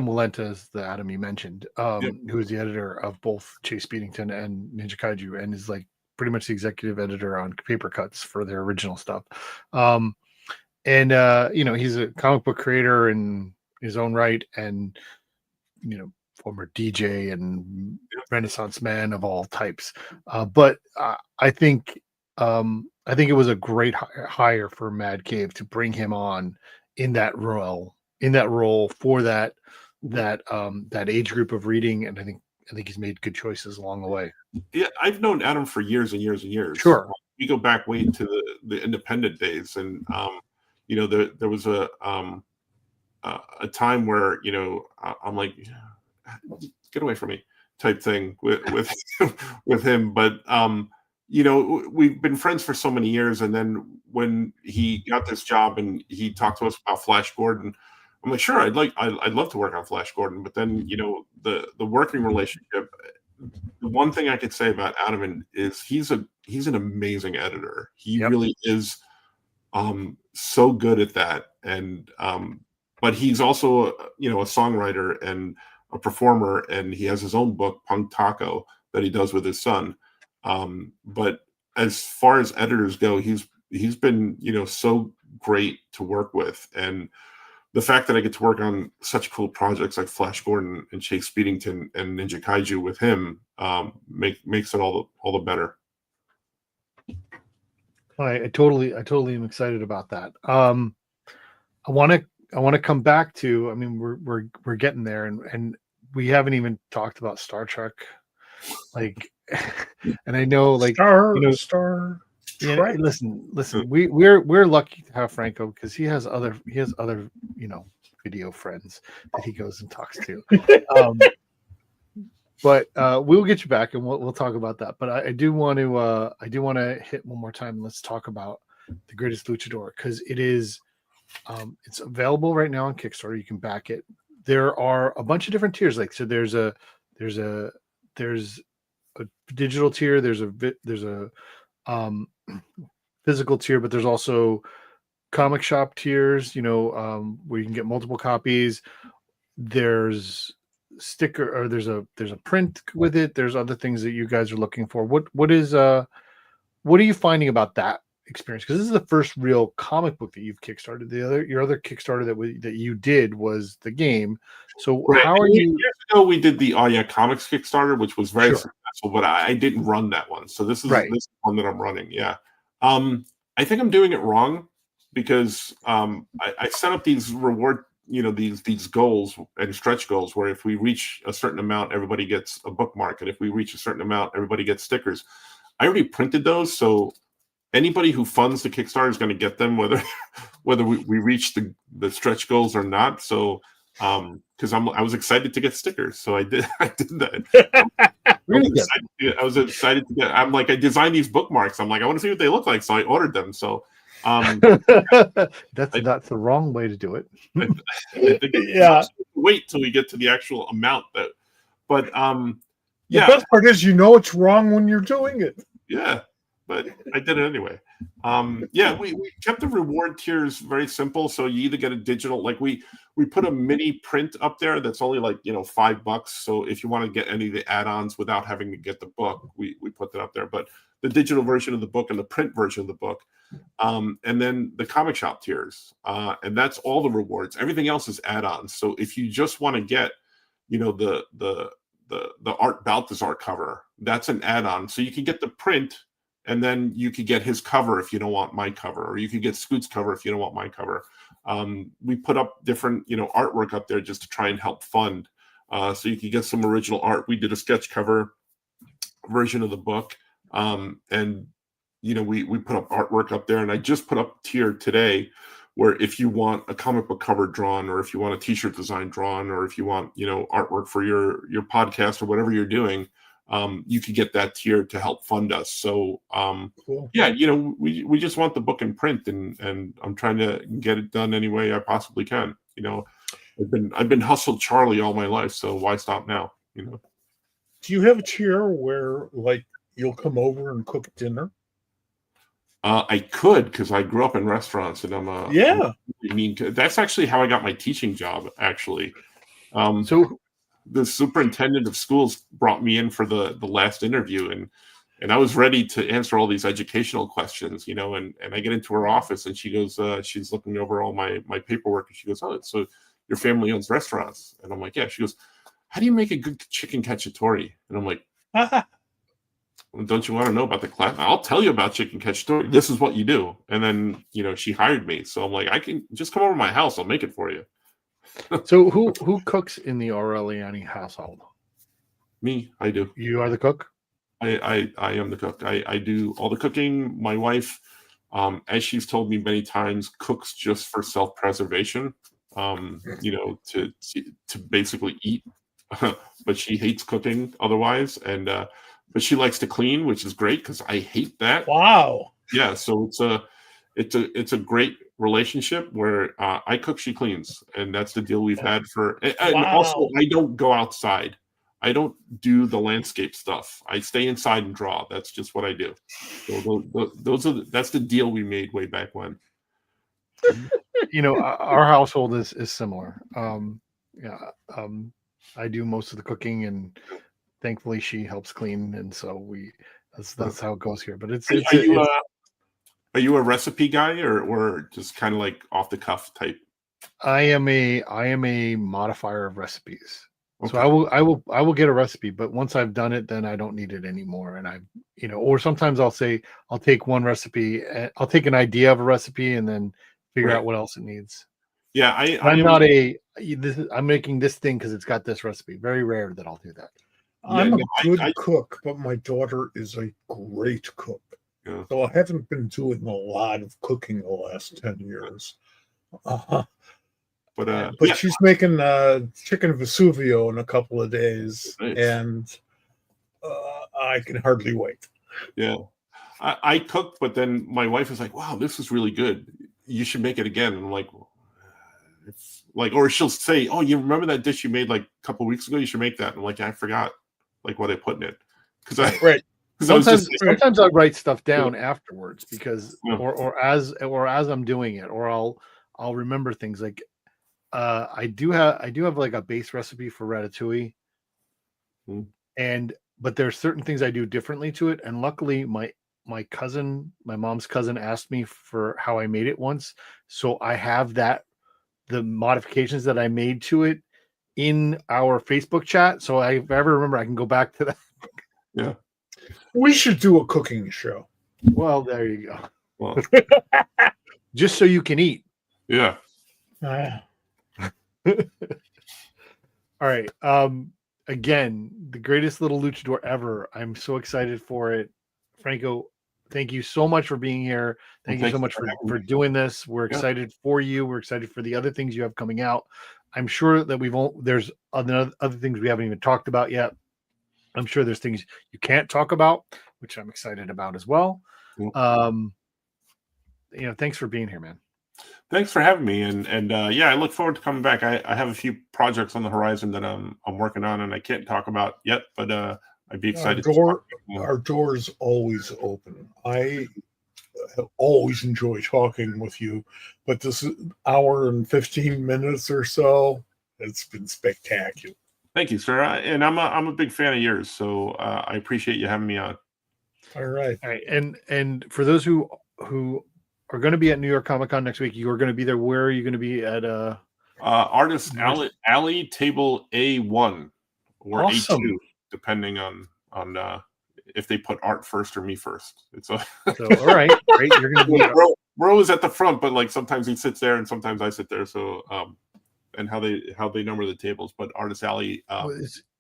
A: Walenta, is the Adam you mentioned, who is the editor of both Chase Speedington and Ninja Kaiju, and is pretty much the executive editor on paper cuts for their original stuff. He's a comic book creator in his own right, and former DJ and Renaissance man of all types. But I think it was a great hire for Mad Cave to bring him on in that role for that age group of reading, and I think he's made good choices along the way.
C: Yeah, I've known Adam for years and years and years.
A: Sure,
C: we go back way to the independent days, and there was a time where I'm like, get away from me type thing with with him, but we've been friends for so many years, and then when he got this job and he talked to us about Flash Gordon, I'm like, sure, I'd love to work on Flash Gordon, but then the working relationship. The one thing I could say about Adam is he's an amazing editor. He really is so good at that, and but he's also a songwriter and a performer, and he has his own book, Punk Taco, that he does with his son. But as far as editors go, he's been so great to work with, and the fact that I get to work on such cool projects like Flash Gordon and Chase Speedington and Ninja Kaiju with him makes it all the better.
A: I totally am excited about that. I want to come back to. I mean, we're getting there, and we haven't even talked about Star Trek, and I know
B: Star.
A: Yeah, listen. We're lucky to have Franco because he has other video friends that he goes and talks to. But we'll get you back and we'll talk about that. But I do want to hit one more time. Let's talk about the Greatest Luchador, because it is it's available right now on Kickstarter. You can back it. There are a bunch of different tiers. So there's a digital tier. There's a physical tier, but there's also comic shop tiers, where you can get multiple copies. There's sticker, or there's a print with it. There's other things that you guys are looking for. What are you finding about that experience? Because this is the first real comic book that you've kickstarted. Your other Kickstarter that you did was the game. So how are you?
C: Years ago, we did the Comics Kickstarter, which was very successful, but I didn't run that one. So this is this one that I'm running. Yeah, I think I'm doing it wrong because I set up these reward, these goals and stretch goals where if we reach a certain amount, everybody gets a bookmark, and if we reach a certain amount, everybody gets stickers. I already printed those, so anybody who funds the Kickstarter is going to get them, whether we reach the stretch goals or not. So because I was excited to get stickers, so I did that.
A: We're gonna get
C: I was excited to get. I'm like, I designed these bookmarks. I'm like, I want to see what they look like, so I ordered them. So,
A: that's the wrong way to do it.
C: I think wait till we get to the actual amount that. But
B: The best part is it's wrong when you're doing it.
C: Yeah, but I did it anyway. We kept the reward tiers very simple. So you either get a digital, like we put a mini print up there that's only like $5. So if you want to get any of the add-ons without having to get the book, we put that up there. But the digital version of the book and the print version of the book, and then the comic shop tiers, and that's all the rewards. Everything else is add-ons. So if you just want to get, the Art Balthazar cover, that's an add-on. So you can get the print, and then you could get his cover if you don't want my cover, or you could get Scoot's cover if you don't want my cover. We put up different, artwork up there just to try and help fund. So you could get some original art. We did a sketch cover version of the book. And we put up artwork up there, and I just put up a tier today where if you want a comic book cover drawn, or if you want a t-shirt design drawn, or if you want, artwork for your podcast or whatever you're doing, you could get that tier to help fund us. So,
B: cool.
C: We just want the book in print, and I'm trying to get it done any way I possibly can. I've been hustled Charlie all my life, so why stop now?
B: Do you have a tier where like you'll come over and cook dinner?
C: I could, because I grew up in restaurants, and that's actually how I got my teaching job. Actually,
A: so
C: the superintendent of schools brought me in for the last interview, and I was ready to answer all these educational questions, and I get into her office, and she goes, she's looking over all my paperwork, and she goes, "Oh, so your family owns restaurants?" And I'm like, "Yeah." She goes, "How do you make a good chicken cacciatore?" And I'm like, "Well, don't you want to know about the class? I'll tell you about chicken cacciatore. This is what you do." And then, she hired me. So I'm like, I can just come over to my house. I'll make it for you.
A: So who cooks in the Aureliani household?
C: Me, I do.
A: You are the cook?
C: I am the cook. I do all the cooking. My wife, as she's told me many times, cooks just for self-preservation, to basically eat. But she hates cooking otherwise. And but she likes to clean, which is great, because I hate that.
B: Wow.
C: Yeah, so it's a great relationship where I cook, she cleans, and that's the deal we've had for. And also, I don't go outside. I don't do the landscape stuff. I stay inside and draw. That's just what I do. So that's the deal we made way back when.
A: Our household is similar. I do most of the cooking, and thankfully she helps clean, and so that's how it goes here. But
C: are you a recipe guy, or just kind of like off the cuff type?
A: I am a modifier of recipes.
C: Okay.
A: So I will get a recipe, but once I've done it, then I don't need it anymore. And or sometimes I'll say I'll take one recipe, I'll take an idea of a recipe, and then figure out what else it needs.
C: Yeah,
A: I'm making this thing because it's got this recipe. Very rare that I'll do that.
B: I'm a good cook, but my daughter is a great cook.
C: Yeah.
B: So I haven't been doing a lot of cooking the last 10 years. But she's making chicken Vesuvio in a couple of days, nice. And I can hardly wait.
C: Yeah. I cook, but then my wife is like, "Wow, this is really good. You should make it again." And I'm like, it's like, or she'll say, "Oh, you remember that dish you made like a couple of weeks ago? You should make that." And I'm like, I forgot like what I put in it.
A: Sometimes I'll write stuff down afterwards because or as I'm doing it, or I'll remember things like I do have like a base recipe for ratatouille. But there's certain things I do differently to it, and luckily my mom's cousin asked me for how I made it once, so I have the modifications that I made to it in our Facebook chat. So if I ever remember, I can go back to that.
C: Yeah.
B: We should do a cooking show.
A: Well, there you go. Well, just so you can eat.
C: Yeah.
A: All right. Again, the greatest little luchador ever. I'm so excited for it. Franco, thank you so much for being here. Thank you so much for doing this. We're excited for you. We're excited for the other things you have coming out. I'm sure that there's other things we haven't even talked about yet. I'm sure there's things you can't talk about, which I'm excited about as well.
C: Yep.
A: Thanks for being here, man.
C: Thanks for having me, and yeah, I look forward to coming back. I have a few projects on the horizon that I'm working on, and I can't talk about yet, but I'd be excited.
B: Our door's always open. I have always enjoyed talking with you, but this hour and 15 minutes or so, it's been spectacular.
C: Thank you, sir. And I'm a big fan of yours, so I appreciate you having me on.
B: All right.
A: And for those who are going to be at New York Comic Con next week, you are going to be there. Where are you going to be at?
C: Artist Alley Table A1 or
A: Awesome.
C: A2, depending on if they put art first or me first.
A: So all right, great. You're going to be.
C: We're always at the front, but like sometimes he sits there and sometimes I sit there. So and how they number the tables, but Artist Alley.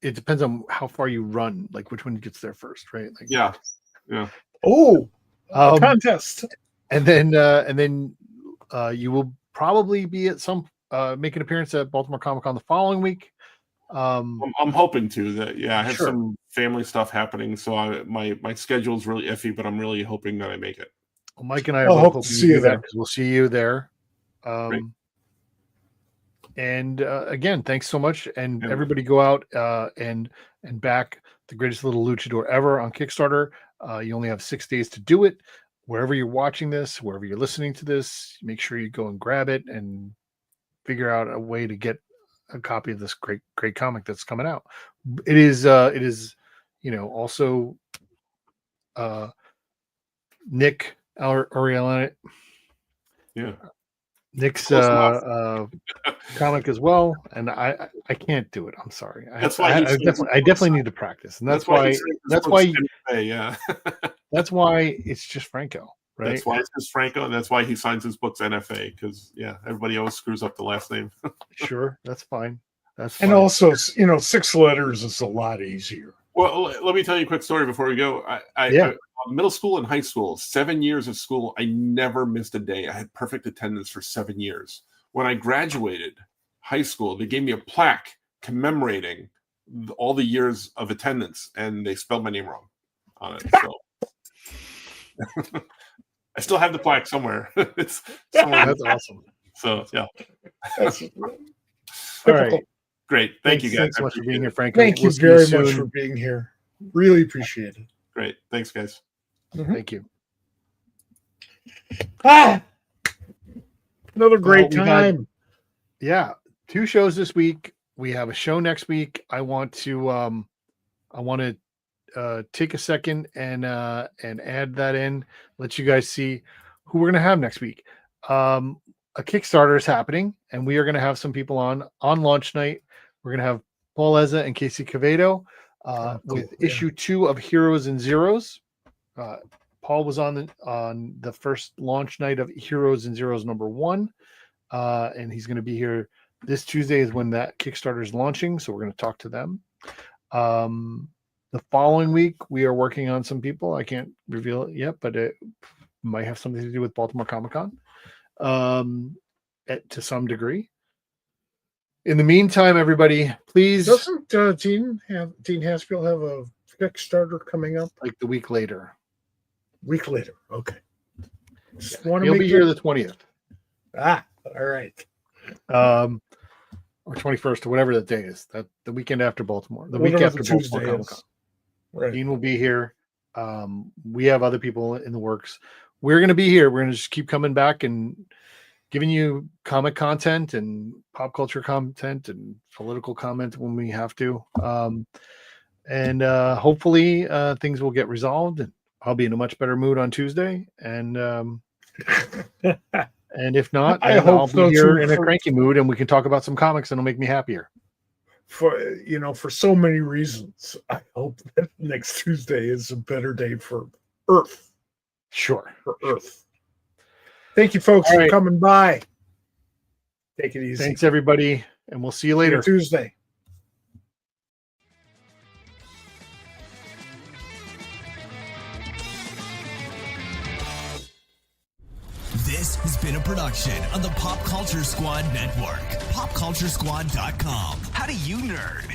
A: It depends on how far you run, like which one gets there first, right? Like,
C: yeah.
B: Oh, contest.
A: And then you will probably be at some make an appearance at Baltimore Comic Con the following week.
C: I'm hoping to. That I have some family stuff happening, so my schedule is really iffy, but I'm really hoping that I make it.
A: Well, Mike and I are both hoping to see you there because we'll see you there. And again, thanks so much, and everybody go out and back the Greatest Little Luchador Ever on Kickstarter. You only have 6 days to do it. Wherever you're watching this, wherever you're listening to this, make sure you go and grab it and figure out a way to get a copy of this great comic that's coming out. It is also Nick Ariel. Yeah. Nick's comic as well, and I can't do it. I'm sorry. I definitely need to practice, and that's why that's why it's just Franco, right?
C: That's why it's just Franco, and that's why he signs his books NFA, because everybody always screws up the last name.
A: Sure, that's fine.
B: And also, 6 letters is a lot easier.
C: Well, let me tell you a quick story before we go. I middle school and high school, 7 years of school, I never missed a day. I had perfect attendance for 7 years. When I graduated high school, they gave me a plaque commemorating all the years of attendance, and they spelled my name wrong on it. So I still have the plaque somewhere. It's somewhere.
A: That's awesome.
C: So yeah.
A: All right.
C: Great. Thank you guys.
A: Thanks so much for being here, Franco.
B: Thank you very much for being here. Really appreciate it.
C: Great. Thanks, guys.
A: Thank you.
B: Another great time.
A: 2 shows this week. We have a show next week. I want to take a second and add that in, let you guys see who we're going to have next week. A Kickstarter is happening, and we are going to have some people on launch night. We're going to have Paul Eza and Casey Cavedo with issue 2 of Heroes and Zeros. Paul was on the first launch night of Heroes and Zeros #1, and he's going to be here this Tuesday is when that Kickstarter is launching, so we're going to talk to them. The following week, we are working on some people. I can't reveal it yet, but it might have something to do with Baltimore Comic Con to some degree. In the meantime, everybody, please.
B: Doesn't Dean Haspiel have a Kickstarter coming up?
A: Like the week later.
B: Okay.
A: He'll be here the 20th.
B: All right.
A: Or 21st, or whatever that day is. That the weekend after Baltimore. The week after Baltimore Comic Con.
B: Right.
A: Dean will be here. We have other people in the works. We're going to be here. We're going to just keep coming back and giving you comic content and pop culture content and political comment when we have to. And hopefully things will get resolved. And I'll be in a much better mood on Tuesday. And and if not, I'll be here in a cranky mood, and we can talk about some comics, and it'll make me happier.
B: For so many reasons, I hope that next Tuesday is a better day for Earth.
A: Sure.
B: For Earth. Thank you, folks, for coming by. Take it easy.
A: Thanks, everybody, and we'll see you later.
B: Tuesday.
D: This has been a production of the Pop Culture Squad Network. PopCultureSquad.com. How do you nerd?